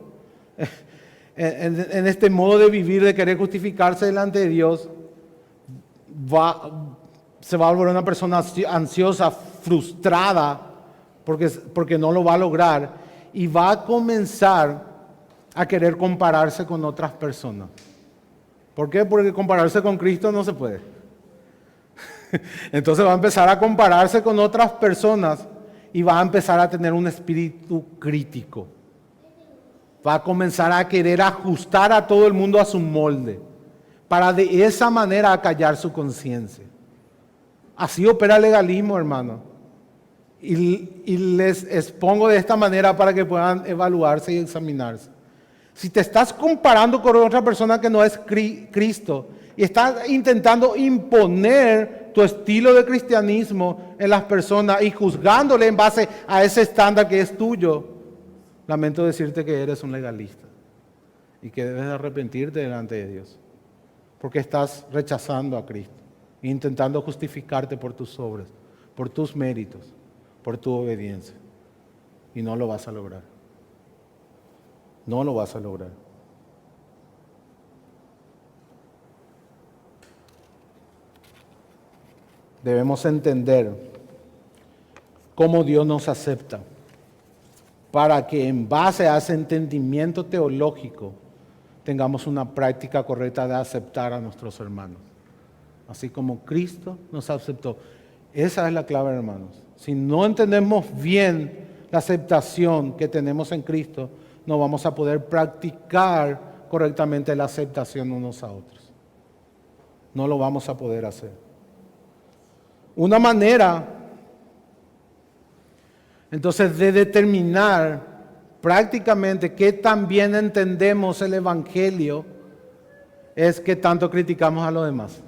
en este modo de vivir, de querer justificarse delante de Dios, se va a volver una persona ansiosa, frustrada, porque no lo va a lograr. Y va a comenzar a querer compararse con otras personas. ¿Por qué? Porque compararse con Cristo no se puede. Entonces va a empezar a compararse con otras personas y va a empezar a tener un espíritu crítico. Va a comenzar a querer ajustar a todo el mundo a su molde, para de esa manera acallar su conciencia. Así opera el legalismo, hermano. Y les expongo de esta manera para que puedan evaluarse y examinarse. Si te estás comparando con otra persona que no es Cristo y estás intentando imponer tu estilo de cristianismo en las personas y juzgándole en base a ese estándar que es tuyo, lamento decirte que eres un legalista y que debes arrepentirte delante de Dios, porque estás rechazando a Cristo e intentando justificarte por tus obras, por tus méritos, por tu obediencia, y no lo vas a lograr. No lo vas a lograr. Debemos entender cómo Dios nos acepta, para que en base a ese entendimiento teológico tengamos una práctica correcta de aceptar a nuestros hermanos. Así como Cristo nos aceptó. Esa es la clave, hermanos. Si no entendemos bien la aceptación que tenemos en Cristo, no vamos a poder practicar correctamente la aceptación unos a otros. No lo vamos a poder hacer. Una manera, entonces, de determinar prácticamente qué tan bien entendemos el Evangelio es que tanto criticamos a los demás.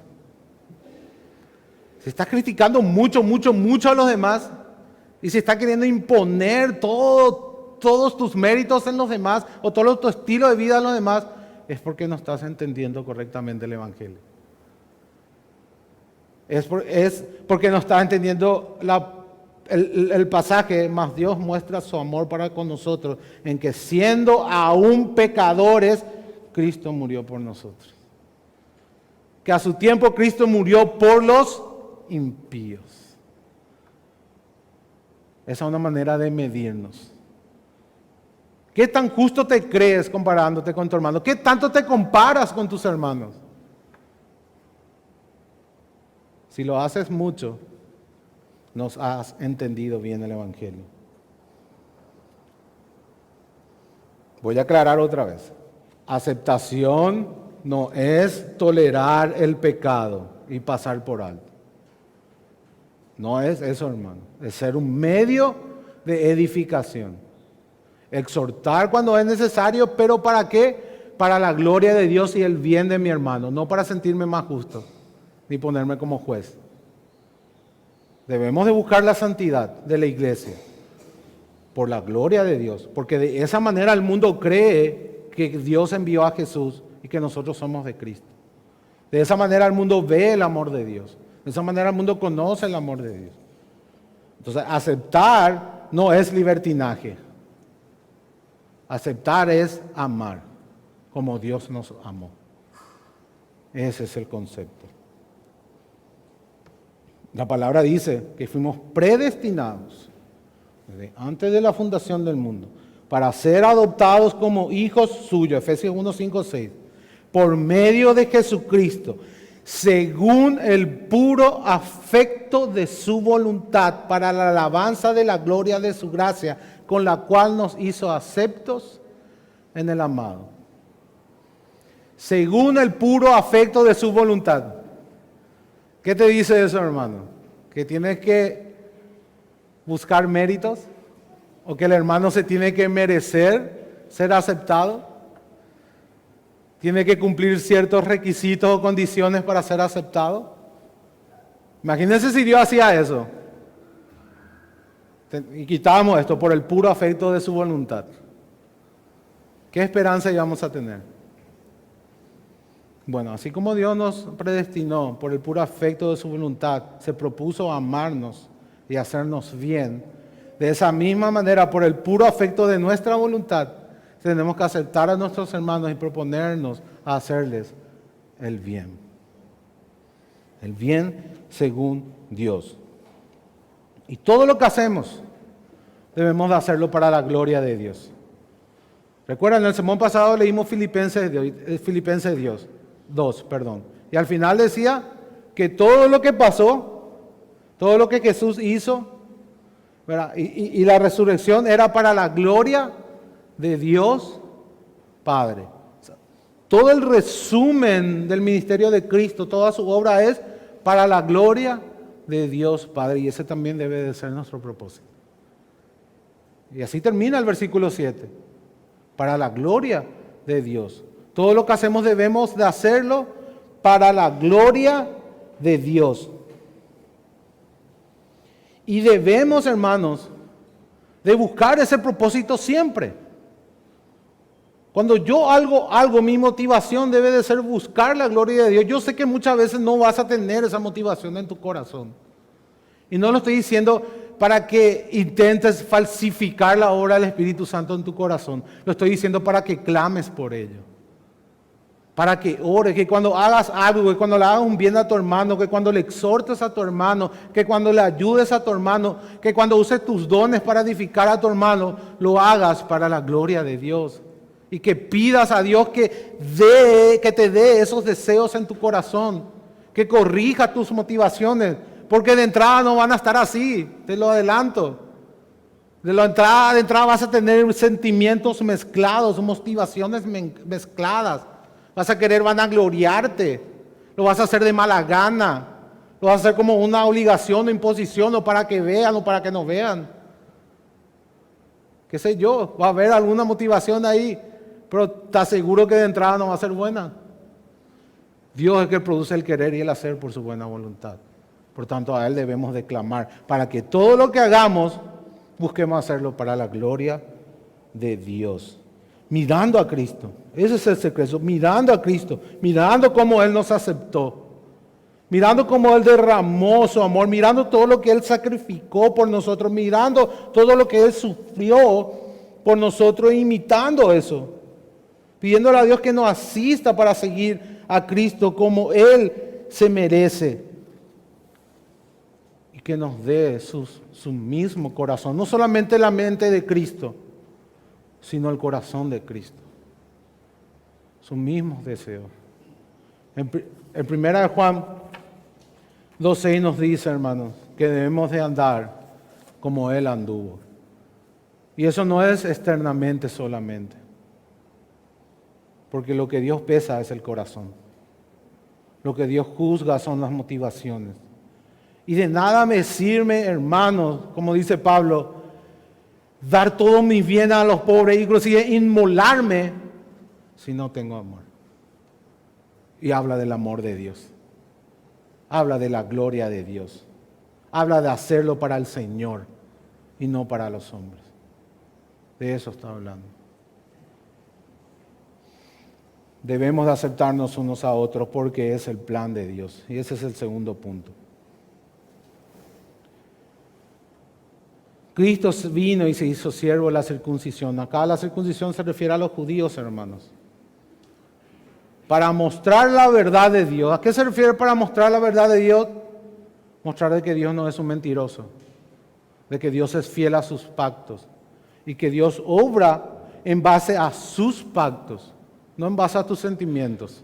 Si estás criticando mucho a los demás y si estás queriendo imponer todos tus méritos en los demás o todo tu estilo de vida en los demás, es porque no estás entendiendo correctamente el Evangelio. Es porque no estás entendiendo el pasaje, más Dios muestra su amor para con nosotros, en que siendo aún pecadores, Cristo murió por nosotros. Que a su tiempo Cristo murió por los impíos. Esa es una manera de medirnos. ¿Qué tan justo te crees comparándote con tu hermano? ¿Qué tanto te comparas con tus hermanos? Si lo haces mucho, no has entendido bien el Evangelio. Voy a aclarar otra vez. Aceptación no es tolerar el pecado y pasar por alto. No es eso, hermano. Es ser un medio de edificación. Exhortar cuando es necesario, pero ¿para qué? Para la gloria de Dios y el bien de mi hermano, no para sentirme más justo, ni ponerme como juez. Debemos de buscar la santidad de la iglesia, por la gloria de Dios, porque de esa manera el mundo cree que Dios envió a Jesús y que nosotros somos de Cristo. De esa manera el mundo ve el amor de Dios. De esa manera el mundo conoce el amor de Dios. Entonces, aceptar no es libertinaje. Aceptar es amar, como Dios nos amó. Ese es el concepto. La palabra dice que fuimos predestinados desde antes de la fundación del mundo para ser adoptados como hijos suyos, Efesios 1, 5, 6, por medio de Jesucristo, según el puro afecto de su voluntad, para la alabanza de la gloria de su gracia, con la cual nos hizo aceptos en el amado. Según el puro afecto de su voluntad. ¿Qué te dice eso, hermano? ¿Que tienes que buscar méritos? ¿O que el hermano se tiene que merecer ser aceptado? ¿Tiene que cumplir ciertos requisitos o condiciones para ser aceptado? Imagínense si Dios hacía eso. Y quitábamos esto por el puro afecto de su voluntad. ¿Qué esperanza íbamos a tener? Bueno, así como Dios nos predestinó por el puro afecto de su voluntad, se propuso amarnos y hacernos bien, de esa misma manera, por el puro afecto de nuestra voluntad, tenemos que aceptar a nuestros hermanos y proponernos a hacerles el bien. El bien según Dios. Y todo lo que hacemos, debemos de hacerlo para la gloria de Dios. Recuerdan, en el sermón pasado leímos Filipenses 2. Y al final decía que todo lo que pasó, todo lo que Jesús hizo, ¿verdad? Y la resurrección era para la gloria de Dios Padre. O sea, todo el resumen del ministerio de Cristo, toda su obra es para la gloria de Dios Padre. Y ese también debe de ser nuestro propósito. Y así termina el versículo 7. Para la gloria de Dios. Todo lo que hacemos debemos de hacerlo para la gloria de Dios. Y debemos, hermanos, de buscar ese propósito siempre. Cuando yo hago algo, mi motivación debe de ser buscar la gloria de Dios. Yo sé que muchas veces no vas a tener esa motivación en tu corazón. Y no lo estoy diciendo para que intentes falsificar la obra del Espíritu Santo en tu corazón. Lo estoy diciendo para que clames por ello. Para que ores, que cuando hagas algo, que cuando le hagas un bien a tu hermano, que cuando le exhortes a tu hermano, que cuando le ayudes a tu hermano, que cuando uses tus dones para edificar a tu hermano, lo hagas para la gloria de Dios. Y que pidas a Dios que te dé esos deseos en tu corazón, que corrija tus motivaciones, porque de entrada no van a estar así, te lo adelanto. De entrada vas a tener sentimientos mezclados, motivaciones mezcladas. Vas a querer vanagloriarte, lo vas a hacer de mala gana, lo vas a hacer como una obligación o imposición, o para que vean o para que no vean. Qué sé yo, va a haber alguna motivación ahí, pero te aseguro que de entrada no va a ser buena. Dios es el que produce el querer y el hacer por su buena voluntad. Por tanto, a Él debemos de clamar para que todo lo que hagamos, busquemos hacerlo para la gloria de Dios. Mirando a Cristo. Ese es el secreto. Mirando a Cristo. Mirando cómo Él nos aceptó. Mirando cómo Él derramó su amor. Mirando todo lo que Él sacrificó por nosotros. Mirando todo lo que Él sufrió por nosotros. Imitando eso. Pidiéndole a Dios que nos asista para seguir a Cristo como Él se merece. Y que nos dé su mismo corazón. No solamente la mente de Cristo, sino el corazón de Cristo. Sus mismos deseos. En 1 Juan 2:6 nos dice, hermanos, que debemos de andar como Él anduvo. Y eso no es externamente solamente. Porque lo que Dios pesa es el corazón. Lo que Dios juzga son las motivaciones. Y de nada me sirve, hermanos, como dice Pablo, dar todo mi bien a los pobres, inclusive inmolarme, si no tengo amor. Y habla del amor de Dios. Habla de la gloria de Dios. Habla de hacerlo para el Señor y no para los hombres. De eso está hablando. Debemos de aceptarnos unos a otros porque es el plan de Dios. Y ese es el segundo punto. Cristo vino y se hizo siervo de la circuncisión. Acá la circuncisión se refiere a los judíos, hermanos. Para mostrar la verdad de Dios. ¿A qué se refiere para mostrar la verdad de Dios? Mostrar de que Dios no es un mentiroso. De que Dios es fiel a sus pactos. Y que Dios obra en base a sus pactos. No en base a tus sentimientos.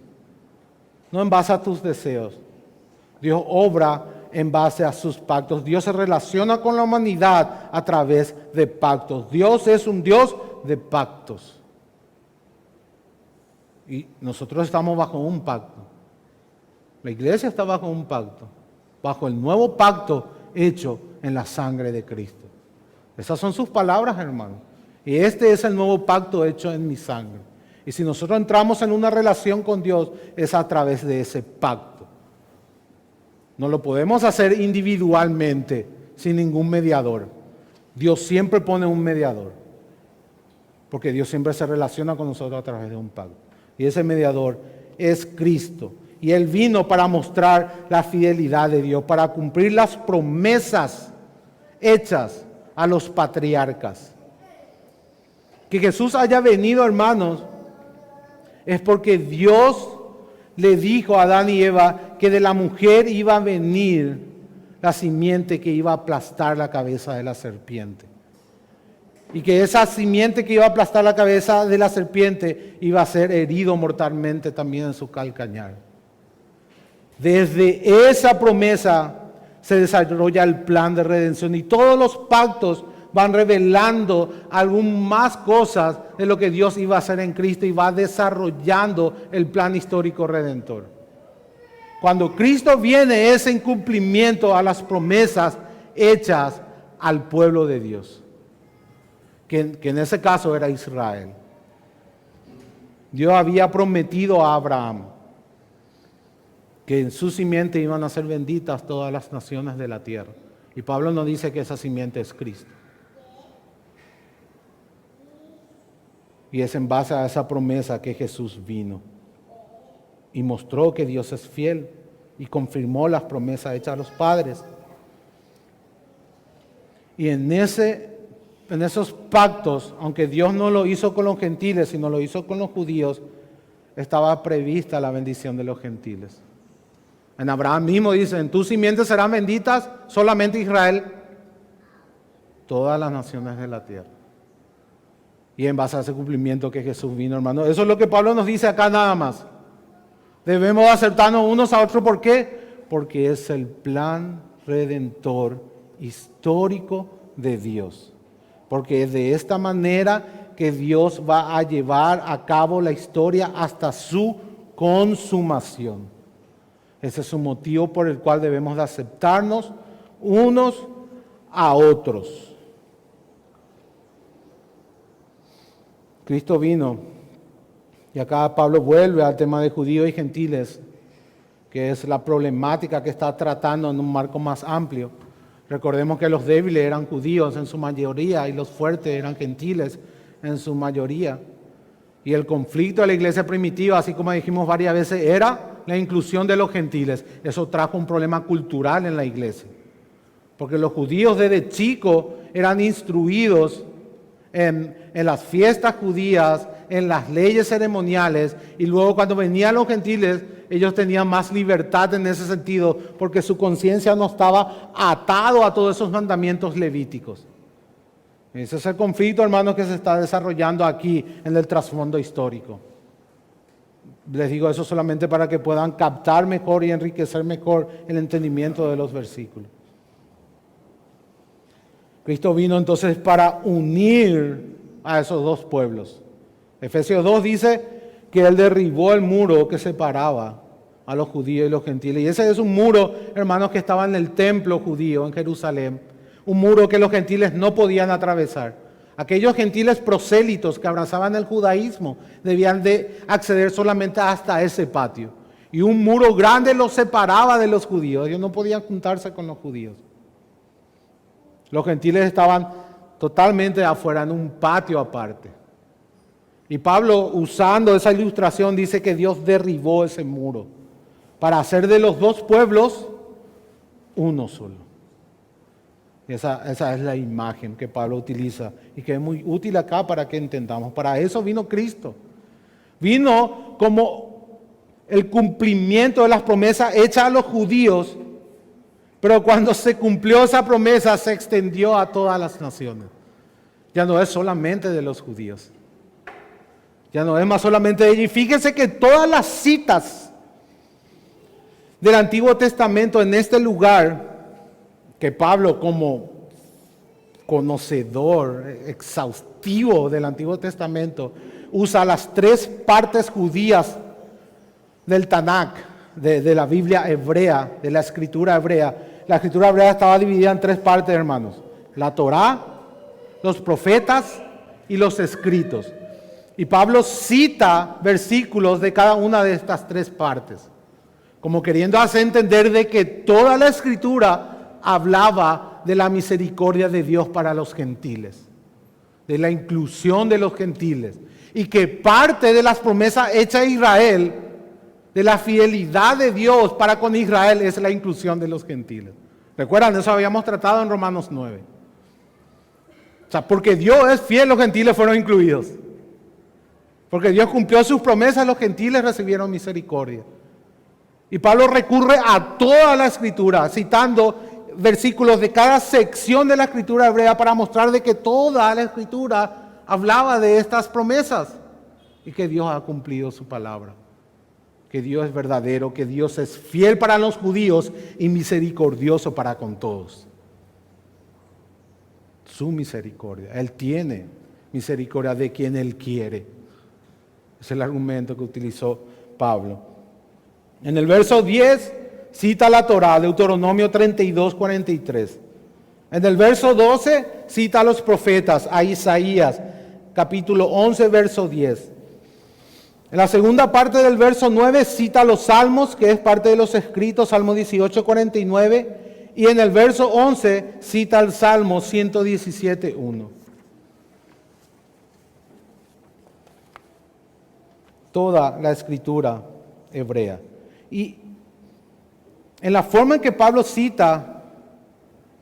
No en base a tus deseos. Dios obra en base a sus pactos. Dios se relaciona con la humanidad a través de pactos. Dios es un Dios de pactos. Y nosotros estamos bajo un pacto. La iglesia está bajo un pacto. Bajo el nuevo pacto hecho en la sangre de Cristo. Esas son sus palabras, hermano. Y este es el nuevo pacto hecho en mi sangre. Y si nosotros entramos en una relación con Dios, es a través de ese pacto. No lo podemos hacer individualmente, sin ningún mediador. Dios siempre pone un mediador. Porque Dios siempre se relaciona con nosotros a través de un pacto. Y ese mediador es Cristo. Y Él vino para mostrar la fidelidad de Dios, para cumplir las promesas hechas a los patriarcas. Que Jesús haya venido, hermanos, es porque Dios le dijo a Adán y Eva que de la mujer iba a venir la simiente que iba a aplastar la cabeza de la serpiente. Y que esa simiente que iba a aplastar la cabeza de la serpiente iba a ser herido mortalmente también en su calcañar. Desde esa promesa se desarrolla el plan de redención y todos los pactos van revelando aún más cosas de lo que Dios iba a hacer en Cristo y va desarrollando el plan histórico redentor. Cuando Cristo viene es en cumplimiento a las promesas hechas al pueblo de Dios, que en ese caso era Israel. Dios había prometido a Abraham que en su simiente iban a ser benditas todas las naciones de la tierra. Y Pablo nos dice que esa simiente es Cristo. Y es en base a esa promesa que Jesús vino y mostró que Dios es fiel y confirmó las promesas hechas a los padres. Y en esos pactos, aunque Dios no lo hizo con los gentiles, sino lo hizo con los judíos, estaba prevista la bendición de los gentiles. En Abraham mismo dice, en tus simientes serán benditas solamente Israel, todas las naciones de la tierra. Y en base a ese cumplimiento que Jesús vino, hermano. Eso es lo que Pablo nos dice acá nada más. Debemos aceptarnos unos a otros. ¿Por qué? Porque es el plan redentor histórico de Dios. Porque es de esta manera que Dios va a llevar a cabo la historia hasta su consumación. Ese es un motivo por el cual debemos de aceptarnos unos a otros. Cristo vino, y acá Pablo vuelve al tema de judíos y gentiles, que es la problemática que está tratando en un marco más amplio. Recordemos que los débiles eran judíos en su mayoría y los fuertes eran gentiles en su mayoría. Y el conflicto de la iglesia primitiva, así como dijimos varias veces, era la inclusión de los gentiles. Eso trajo un problema cultural en la iglesia. Porque los judíos desde chicos eran instruidos en las fiestas judías, en las leyes ceremoniales, y luego cuando venían los gentiles, ellos tenían más libertad en ese sentido, porque su conciencia no estaba atado a todos esos mandamientos levíticos. Ese es el conflicto, hermanos, que se está desarrollando aquí en el trasfondo histórico. Les digo eso solamente para que puedan captar mejor y enriquecer mejor el entendimiento de los versículos. Cristo vino entonces para unir a esos dos pueblos. Efesios 2 dice que Él derribó el muro que separaba a los judíos y los gentiles. Y ese es un muro, hermanos, que estaba en el templo judío en Jerusalén. Un muro que los gentiles no podían atravesar. Aquellos gentiles prosélitos que abrazaban el judaísmo debían de acceder solamente hasta ese patio. Y un muro grande los separaba de los judíos. Ellos no podían juntarse con los judíos. Los gentiles estaban totalmente afuera, en un patio aparte. Y Pablo, usando esa ilustración, dice que Dios derribó ese muro para hacer de los dos pueblos uno solo. Esa es la imagen que Pablo utiliza y que es muy útil acá para que entendamos. Para eso vino Cristo. Vino como el cumplimiento de las promesas hechas a los judíos, pero cuando se cumplió esa promesa se extendió a todas las naciones. Ya no es solamente de los judíos. Ya no es más solamente de ellos. Y fíjense que todas las citas del Antiguo Testamento en este lugar, que Pablo como conocedor exhaustivo del Antiguo Testamento, usa las tres partes judías del Tanakh, de la Biblia hebrea, de la escritura hebrea. La escritura hebrea estaba dividida en tres partes, hermanos: la Torá, los profetas y los escritos. Y Pablo cita versículos de cada una de estas tres partes, como queriendo hacer entender de que toda la escritura hablaba de la misericordia de Dios para los gentiles, de la inclusión de los gentiles, y que parte de las promesas hechas a Israel, de la fidelidad de Dios para con Israel, es la inclusión de los gentiles. ¿Recuerdan? Eso habíamos tratado en Romanos 9. O sea, porque Dios es fiel, los gentiles fueron incluidos. Porque Dios cumplió sus promesas, los gentiles recibieron misericordia. Y Pablo recurre a toda la escritura, citando versículos de cada sección de la escritura hebrea para mostrar de que toda la escritura hablaba de estas promesas y que Dios ha cumplido su palabra, que Dios es verdadero, que Dios es fiel para los judíos y misericordioso para con todos. Su misericordia, Él tiene misericordia de quien Él quiere. Es el argumento que utilizó Pablo. En el verso 10 cita la Torá, Deuteronomio 32, 43. En el verso 12 cita a los profetas, a Isaías, capítulo 11, verso 10. En la segunda parte del verso 9 cita los salmos, que es parte de los escritos, Salmo 18, 49. Y en el verso 11 cita el Salmo 117, 1. Toda la escritura hebrea. Y en la forma en que Pablo cita,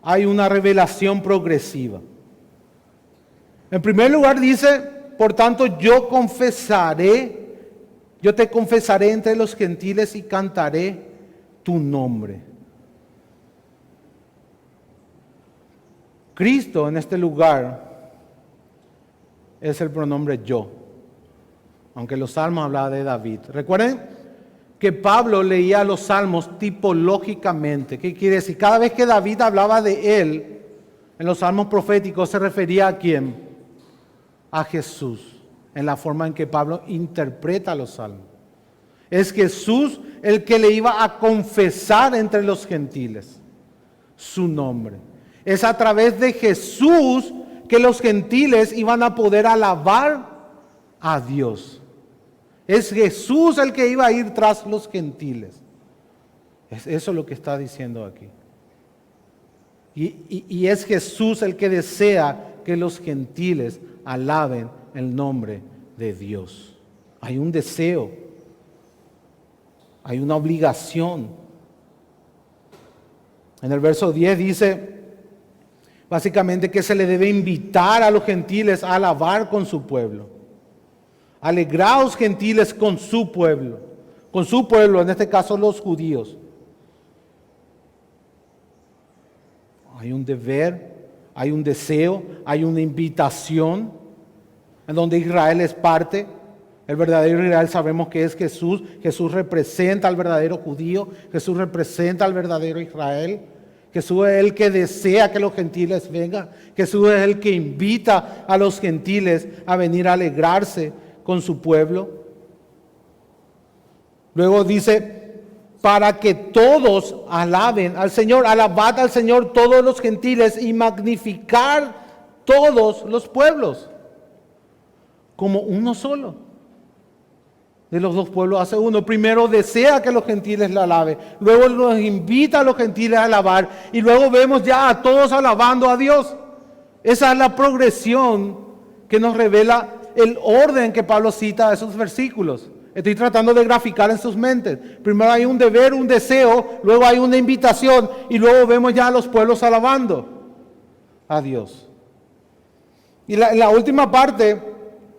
hay una revelación progresiva. En primer lugar dice, por tanto, yo te confesaré entre los gentiles y cantaré tu nombre. Cristo en este lugar es el pronombre yo, aunque los salmos hablaban de David. Recuerden que Pablo leía los salmos tipológicamente. ¿Qué quiere decir? Cada vez que David hablaba de él, en los salmos proféticos, se refería a ¿quién? A Jesús, en la forma en que Pablo interpreta los salmos. Es Jesús el que le iba a confesar entre los gentiles su nombre. Es a través de Jesús que los gentiles iban a poder alabar a Dios. Es Jesús el que iba a ir tras los gentiles. Es eso lo que está diciendo aquí. Y es Jesús el que desea que los gentiles alaben el nombre de Dios. Hay un deseo, hay una obligación. En el verso 10 dice básicamente que se le debe invitar a los gentiles a alabar con su pueblo. Alegraos gentiles con su pueblo, en este caso los judíos. Hay un deber, hay un deseo, hay una invitación en donde Israel es parte. El verdadero Israel sabemos que es Jesús. Jesús representa al verdadero judío, Jesús representa al verdadero Israel. Jesús es el que desea que los gentiles vengan. Jesús es el que invita a los gentiles a venir a alegrarse con su pueblo. Luego dice, para que todos alaben al Señor, alabad al Señor todos los gentiles y magnificar todos los pueblos, como uno solo. De los dos pueblos hace uno. Primero desea que los gentiles la alaben, luego los invita a los gentiles a alabar, y luego vemos ya a todos alabando a Dios. Esa es la progresión que nos revela el orden que Pablo cita esos versículos. Estoy tratando de graficar en sus mentes. Primero hay un deber, un deseo, luego hay una invitación y luego vemos ya a los pueblos alabando. a Dios. Y la última parte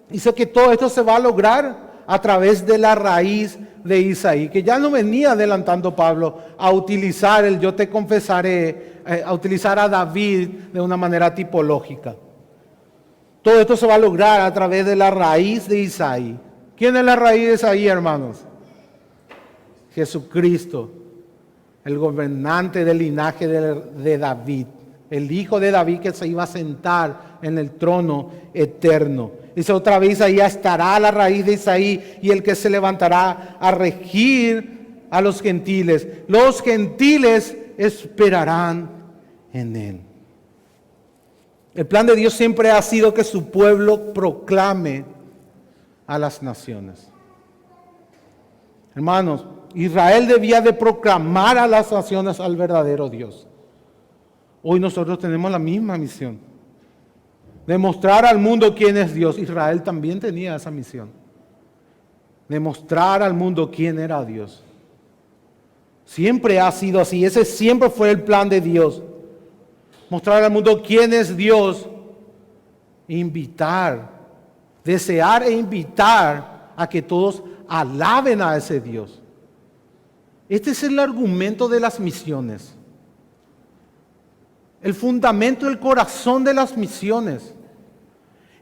dice que todo esto se va a lograr a través de la raíz de Isaí, que ya no venía adelantando Pablo a utilizar el yo te confesaré, a utilizar a David de una manera tipológica. Todo esto se va a lograr a través de la raíz de Isaí. ¿Quién es la raíz de Isaí, hermanos? Jesucristo, el gobernante del linaje de David, el hijo de David que se iba a sentar en el trono eterno. Dice otra vez, ahí estará la raíz de Isaí y el que se levantará a regir a los gentiles. Los gentiles esperarán en él. El plan de Dios siempre ha sido que su pueblo proclame a las naciones. Hermanos, Israel debía de proclamar a las naciones al verdadero Dios. Hoy nosotros tenemos la misma misión. Demostrar al mundo quién es Dios. Israel también tenía esa misión. Demostrar al mundo quién era Dios. Siempre ha sido así. Ese siempre fue el plan de Dios. Mostrar al mundo quién es Dios. Invitar. Desear e invitar a que todos alaben a ese Dios. Este es el argumento de las misiones. El fundamento, el corazón de las misiones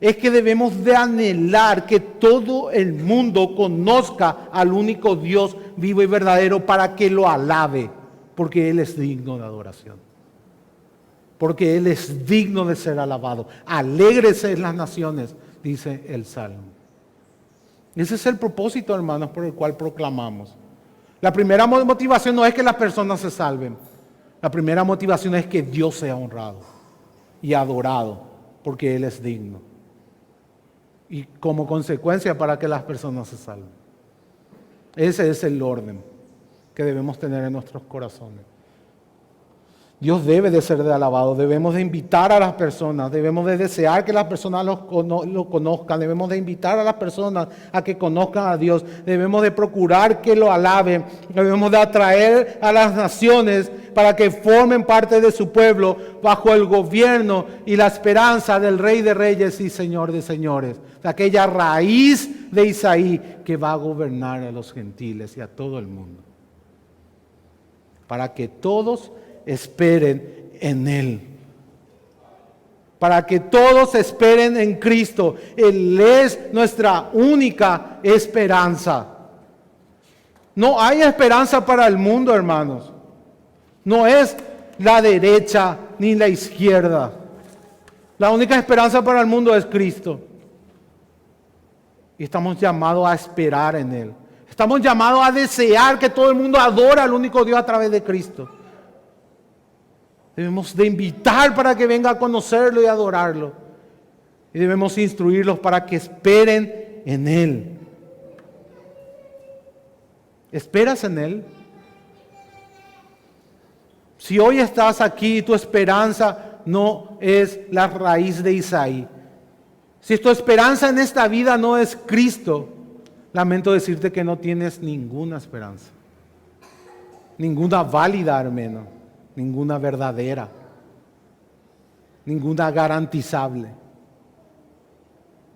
es que debemos de anhelar que todo el mundo conozca al único Dios vivo y verdadero para que lo alabe, porque Él es digno de adoración, porque Él es digno de ser alabado. Alégrese en las naciones, dice el Salmo. Ese es el propósito, hermanos, por el cual proclamamos. La primera motivación no es que las personas se salven. La primera motivación es que Dios sea honrado y adorado, porque Él es digno. Y como consecuencia para que las personas se salven. Ese es el orden que debemos tener en nuestros corazones. Dios debe de ser alabado, debemos de invitar a las personas, debemos de desear que las personas lo conozcan, debemos de invitar a las personas a que conozcan a Dios, debemos de procurar que lo alaben, debemos de atraer a las naciones para que formen parte de su pueblo bajo el gobierno y la esperanza del Rey de Reyes y Señor de Señores, de aquella raíz de Isaí que va a gobernar a los gentiles y a todo el mundo, para que todos esperen en Él. Para que todos esperen en Cristo. Él es nuestra única esperanza. No hay esperanza para el mundo, hermanos. No es la derecha ni la izquierda. La única esperanza para el mundo es Cristo. Y estamos llamados a esperar en Él. Estamos llamados a desear que todo el mundo adore al único Dios a través de Cristo. Debemos de invitar para que venga a conocerlo y adorarlo. Y debemos instruirlos para que esperen en Él. ¿Esperas en Él? Si hoy estás aquí y tu esperanza no es la raíz de Isaí, si tu esperanza en esta vida no es Cristo, lamento decirte que no tienes ninguna esperanza. Ninguna válida, hermano. Ninguna verdadera, ninguna garantizable.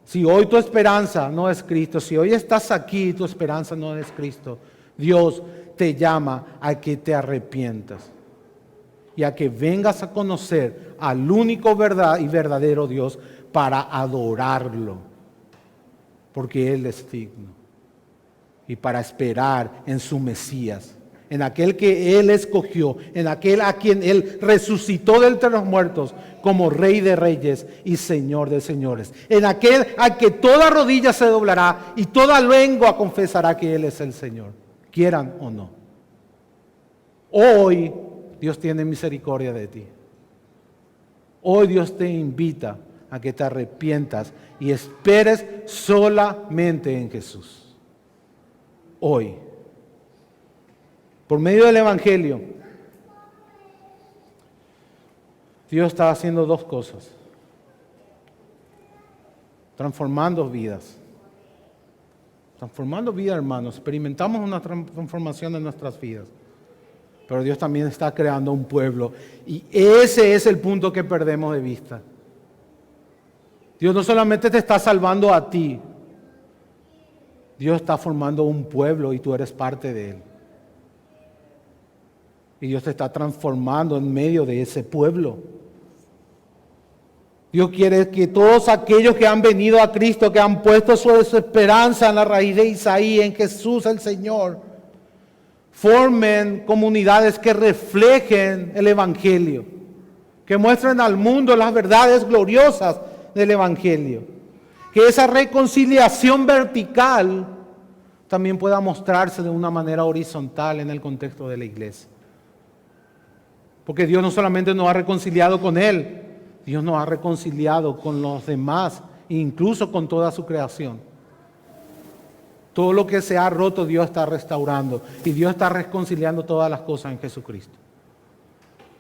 Si hoy tu esperanza no es Cristo, si hoy estás aquí y tu esperanza no es Cristo, Dios te llama a que te arrepientas y a que vengas a conocer al único verdad y verdadero Dios para adorarlo, porque Él es digno, y para esperar en su Mesías, en aquel que Él escogió, en aquel a quien Él resucitó de entre los muertos como Rey de Reyes y Señor de Señores, en aquel a que toda rodilla se doblará y toda lengua confesará que Él es el Señor, quieran o no. Hoy Dios tiene misericordia de ti. Hoy Dios te invita a que te arrepientas y esperes solamente en Jesús. Hoy. Por medio del Evangelio, Dios está haciendo dos cosas. Transformando vidas. Transformando vidas, hermanos. Experimentamos una transformación en nuestras vidas. pero Dios también está creando un pueblo. Y ese es el punto que perdemos de vista. Dios no solamente te está salvando a ti, Dios está formando un pueblo y tú eres parte de él. Y Dios te está transformando en medio de ese pueblo. Dios quiere que todos aquellos que han venido a Cristo, que han puesto su esperanza en la raíz de Isaí, en Jesús el Señor, formen comunidades que reflejen el Evangelio, que muestren al mundo las verdades gloriosas del Evangelio. Que esa reconciliación vertical también pueda mostrarse de una manera horizontal en el contexto de la iglesia. Porque Dios no solamente nos ha reconciliado con Él, Dios nos ha reconciliado con los demás, incluso con toda su creación. Todo lo que se ha roto, Dios está restaurando. Y Dios está reconciliando todas las cosas en Jesucristo.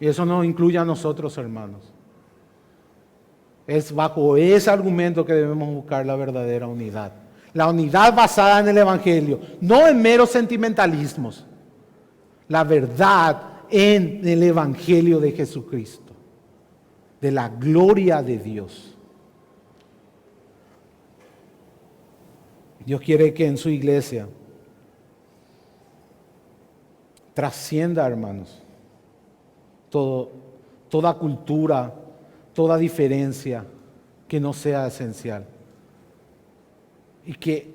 Y eso nos incluye a nosotros, hermanos. Es bajo ese argumento que debemos buscar la verdadera unidad. La unidad basada en el Evangelio, no en meros sentimentalismos. La verdad en el Evangelio de Jesucristo, de la gloria de Dios. Dios quiere que en su iglesia trascienda, hermanos, toda cultura, toda diferencia que no sea esencial. Y que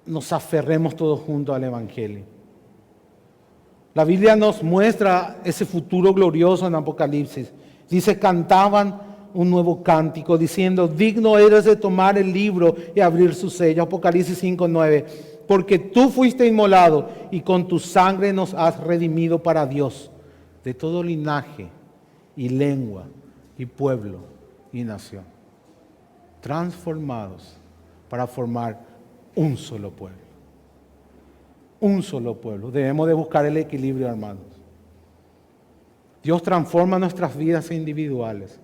nos aferremos todos juntos al Evangelio. La Biblia nos muestra ese futuro glorioso en Apocalipsis. Dice, cantaban un nuevo cántico diciendo, digno eres de tomar el libro y abrir su sello. Apocalipsis 5:9. Porque tú fuiste inmolado y con tu sangre nos has redimido para Dios de todo linaje y lengua y pueblo y nación. Transformados para formar un solo pueblo. Un solo pueblo. Debemos de buscar el equilibrio, hermanos. Dios transforma nuestras vidas individuales,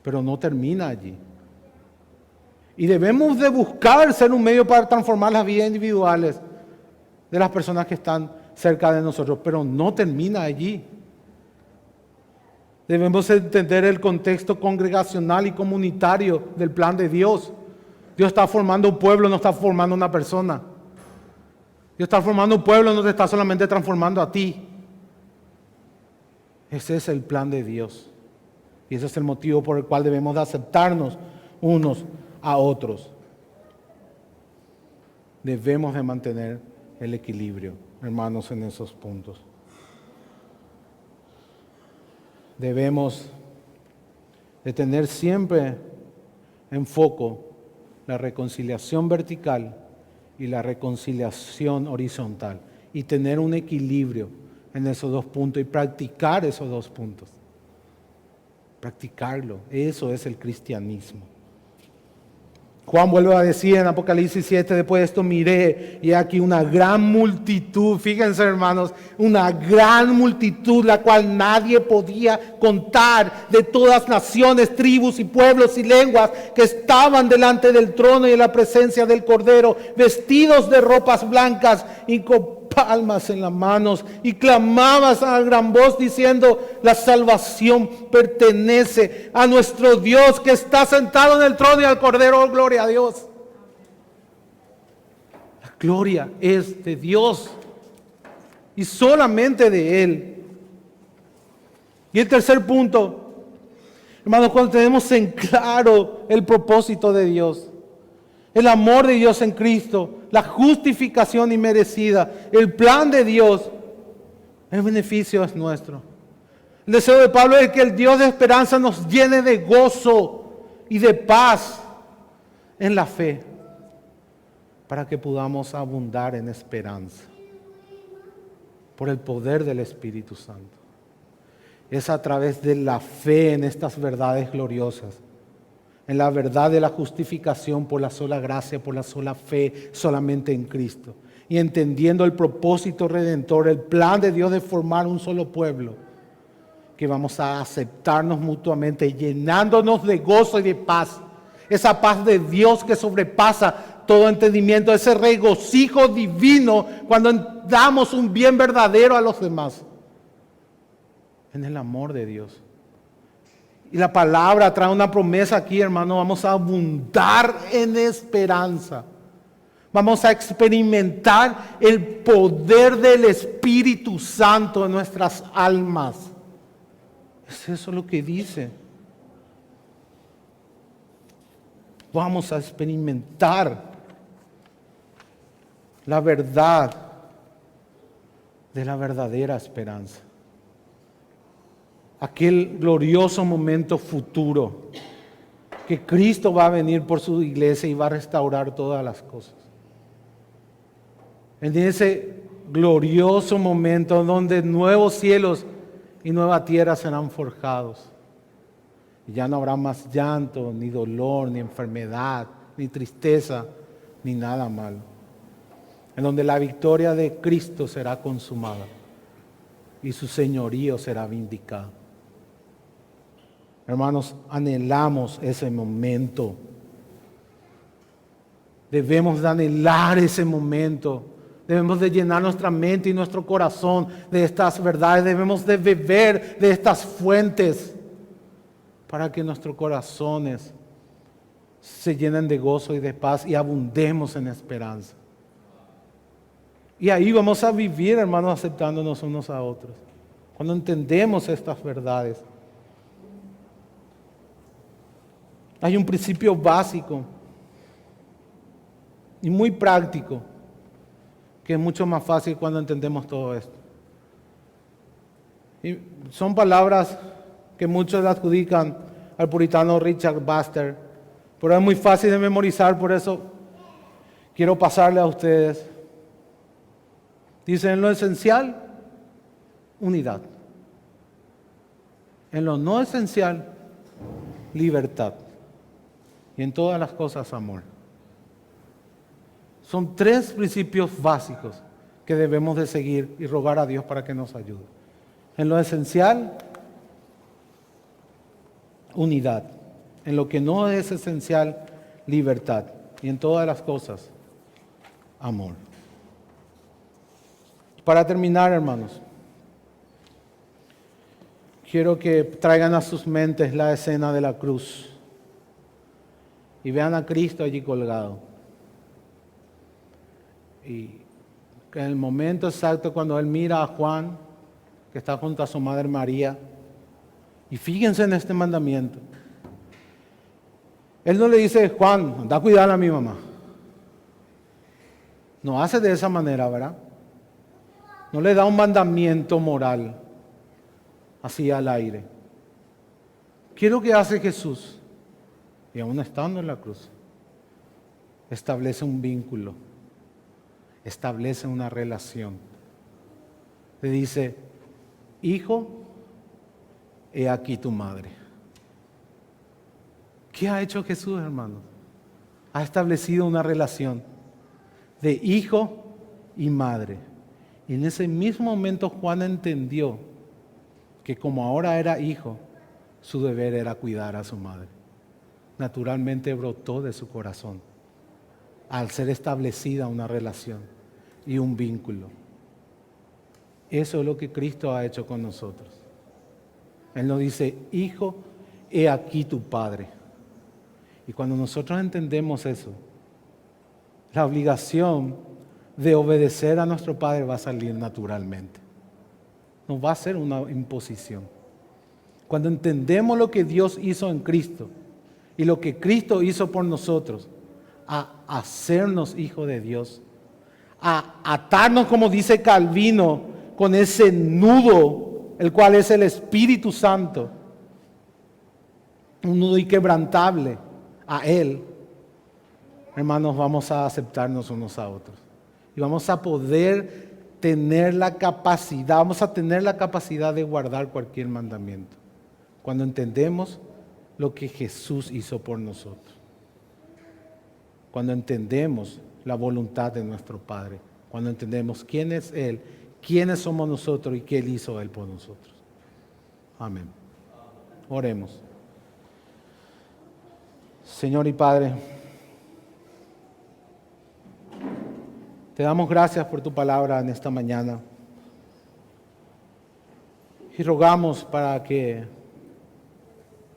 pero no termina allí. Y debemos de buscar ser un medio para transformar las vidas individuales de las personas que están cerca de nosotros, pero no termina allí. Debemos entender el contexto congregacional y comunitario del plan de Dios. Dios está formando un pueblo, no está formando una persona. Dios está formando un pueblo, no te está solamente transformando a ti. Ese es el plan de Dios. Y ese es el motivo por el cual debemos de aceptarnos unos a otros. Debemos de mantener el equilibrio, hermanos, en esos puntos. Debemos de tener siempre en foco la reconciliación vertical y la reconciliación horizontal, y tener un equilibrio en esos dos puntos y practicar esos dos puntos. Practicarlo, eso es el cristianismo. Juan vuelve a decir en Apocalipsis 7, después de esto miré y aquí una gran multitud, fíjense hermanos, una gran multitud la cual nadie podía contar, de todas naciones, tribus y pueblos y lenguas, que estaban delante del trono y en la presencia del Cordero, vestidos de ropas blancas y con palmas en las manos, y clamabas a gran voz diciendo, la salvación pertenece a nuestro Dios que está sentado en el trono y al Cordero. Oh, gloria a Dios. La gloria es de Dios y solamente de Él. Y el tercer punto, hermanos, cuando tenemos en claro el propósito de Dios, el amor de Dios en Cristo, la justificación inmerecida, el plan de Dios, el beneficio es nuestro. El deseo de Pablo es que el Dios de esperanza nos llene de gozo y de paz en la fe, para que podamos abundar en esperanza por el poder del Espíritu Santo. Es a través de la fe en estas verdades gloriosas, en la verdad de la justificación por la sola gracia, por la sola fe, solamente en Cristo. Y entendiendo el propósito redentor, el plan de Dios de formar un solo pueblo, que vamos a aceptarnos mutuamente, llenándonos de gozo y de paz. Esa paz de Dios que sobrepasa todo entendimiento, ese regocijo divino cuando damos un bien verdadero a los demás. en el amor de Dios. Y la palabra trae una promesa aquí, hermano. Vamos a abundar en esperanza. Vamos a experimentar el poder del Espíritu Santo en nuestras almas. Es eso lo que dice. Vamos a experimentar la verdad de la verdadera esperanza. Aquel glorioso momento futuro que Cristo va a venir por su iglesia y va a restaurar todas las cosas. En ese glorioso momento donde nuevos cielos y nueva tierra serán forjados. Y ya no habrá más llanto, ni dolor, ni enfermedad, ni tristeza, ni nada malo. En donde la victoria de Cristo será consumada y su señorío será vindicado. Hermanos, anhelamos ese momento. Debemos de anhelar ese momento. Debemos de llenar nuestra mente y nuestro corazón de estas verdades. Debemos de beber de estas fuentes para que nuestros corazones se llenen de gozo y de paz y abundemos en esperanza. Y ahí vamos a vivir, hermanos, aceptándonos unos a otros. Cuando entendemos estas verdades. Hay un principio básico y muy práctico que es mucho más fácil cuando entendemos todo esto. Y son palabras que muchos le adjudican al puritano Richard Baxter, pero es muy fácil de memorizar, por eso quiero pasarle a ustedes. Dice, en lo esencial, unidad. En lo no esencial, libertad. Y en todas las cosas, amor. Son tres principios básicos que debemos de seguir y rogar a Dios para que nos ayude. En lo esencial, unidad. En lo que no es esencial, libertad. Y en todas las cosas, amor. Para terminar, hermanos, quiero que traigan a sus mentes la escena de la cruz y vean a Cristo allí colgado. Y en el momento exacto cuando Él mira a Juan, que está junto a su madre María, y fíjense en este mandamiento. Él no le dice, Juan, anda a cuidar a mi mamá. No hace de esa manera, ¿verdad? No le da un mandamiento moral así al aire. ¿Qué es lo que hace Jesús? Y aún estando en la cruz, establece un vínculo, establece una relación. Le dice, hijo, he aquí tu madre. ¿Qué ha hecho Jesús, hermanos? Ha establecido una relación de hijo y madre. Y en ese mismo momento Juan entendió que como ahora era hijo, su deber era cuidar a su madre. Naturalmente brotó de su corazón al ser establecida una relación y un vínculo. Eso es lo que Cristo ha hecho con nosotros. Él nos dice, hijo, he aquí tu padre. Y cuando nosotros entendemos eso, la obligación de obedecer a nuestro Padre va a salir naturalmente. No va a ser una imposición. Cuando entendemos lo que Dios hizo en Cristo y lo que Cristo hizo por nosotros, a hacernos hijos de Dios, a atarnos, como dice Calvino, con ese nudo, el cual es el Espíritu Santo, un nudo inquebrantable a Él, hermanos, vamos a aceptarnos unos a otros. Y vamos a poder tener la capacidad, vamos a tener la capacidad de guardar cualquier mandamiento. Cuando entendemos lo que Jesús hizo por nosotros. Cuando entendemos la voluntad de nuestro Padre. Cuando entendemos quién es Él, quiénes somos nosotros y qué Él hizo Él por nosotros. Amén. Oremos. Señor y Padre, te damos gracias por tu palabra en esta mañana. Y rogamos para que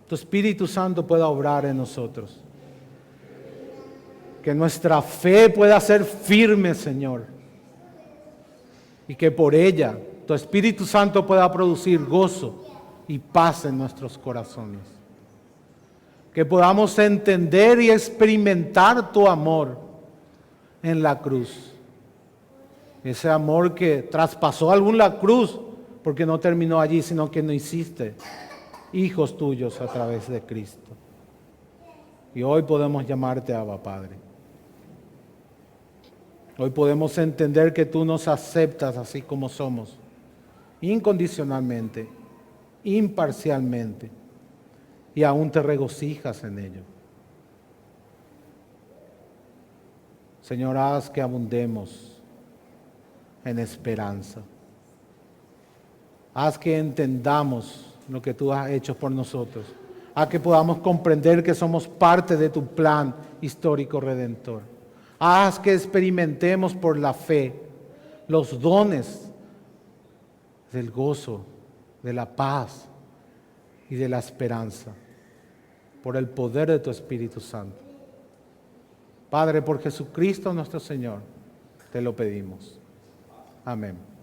tu Espíritu Santo pueda obrar en nosotros. Que nuestra fe pueda ser firme, Señor. Y que por ella tu Espíritu Santo pueda producir gozo y paz en nuestros corazones. Que podamos entender y experimentar tu amor en la cruz. Ese amor que traspasó aún la cruz, porque no terminó allí, sino que nos hiciste hijos tuyos a través de Cristo. Y hoy podemos llamarte Abba Padre. Hoy podemos entender que tú nos aceptas así como somos, incondicionalmente, imparcialmente, y aún te regocijas en ello. Señor, haz que abundemos en esperanza. Haz que entendamos lo que tú has hecho por nosotros. Haz que podamos comprender que somos parte de tu plan histórico redentor. Haz que experimentemos por la fe los dones del gozo, de la paz y de la esperanza, por el poder de tu Espíritu Santo. Padre, por Jesucristo nuestro Señor, te lo pedimos. Amén.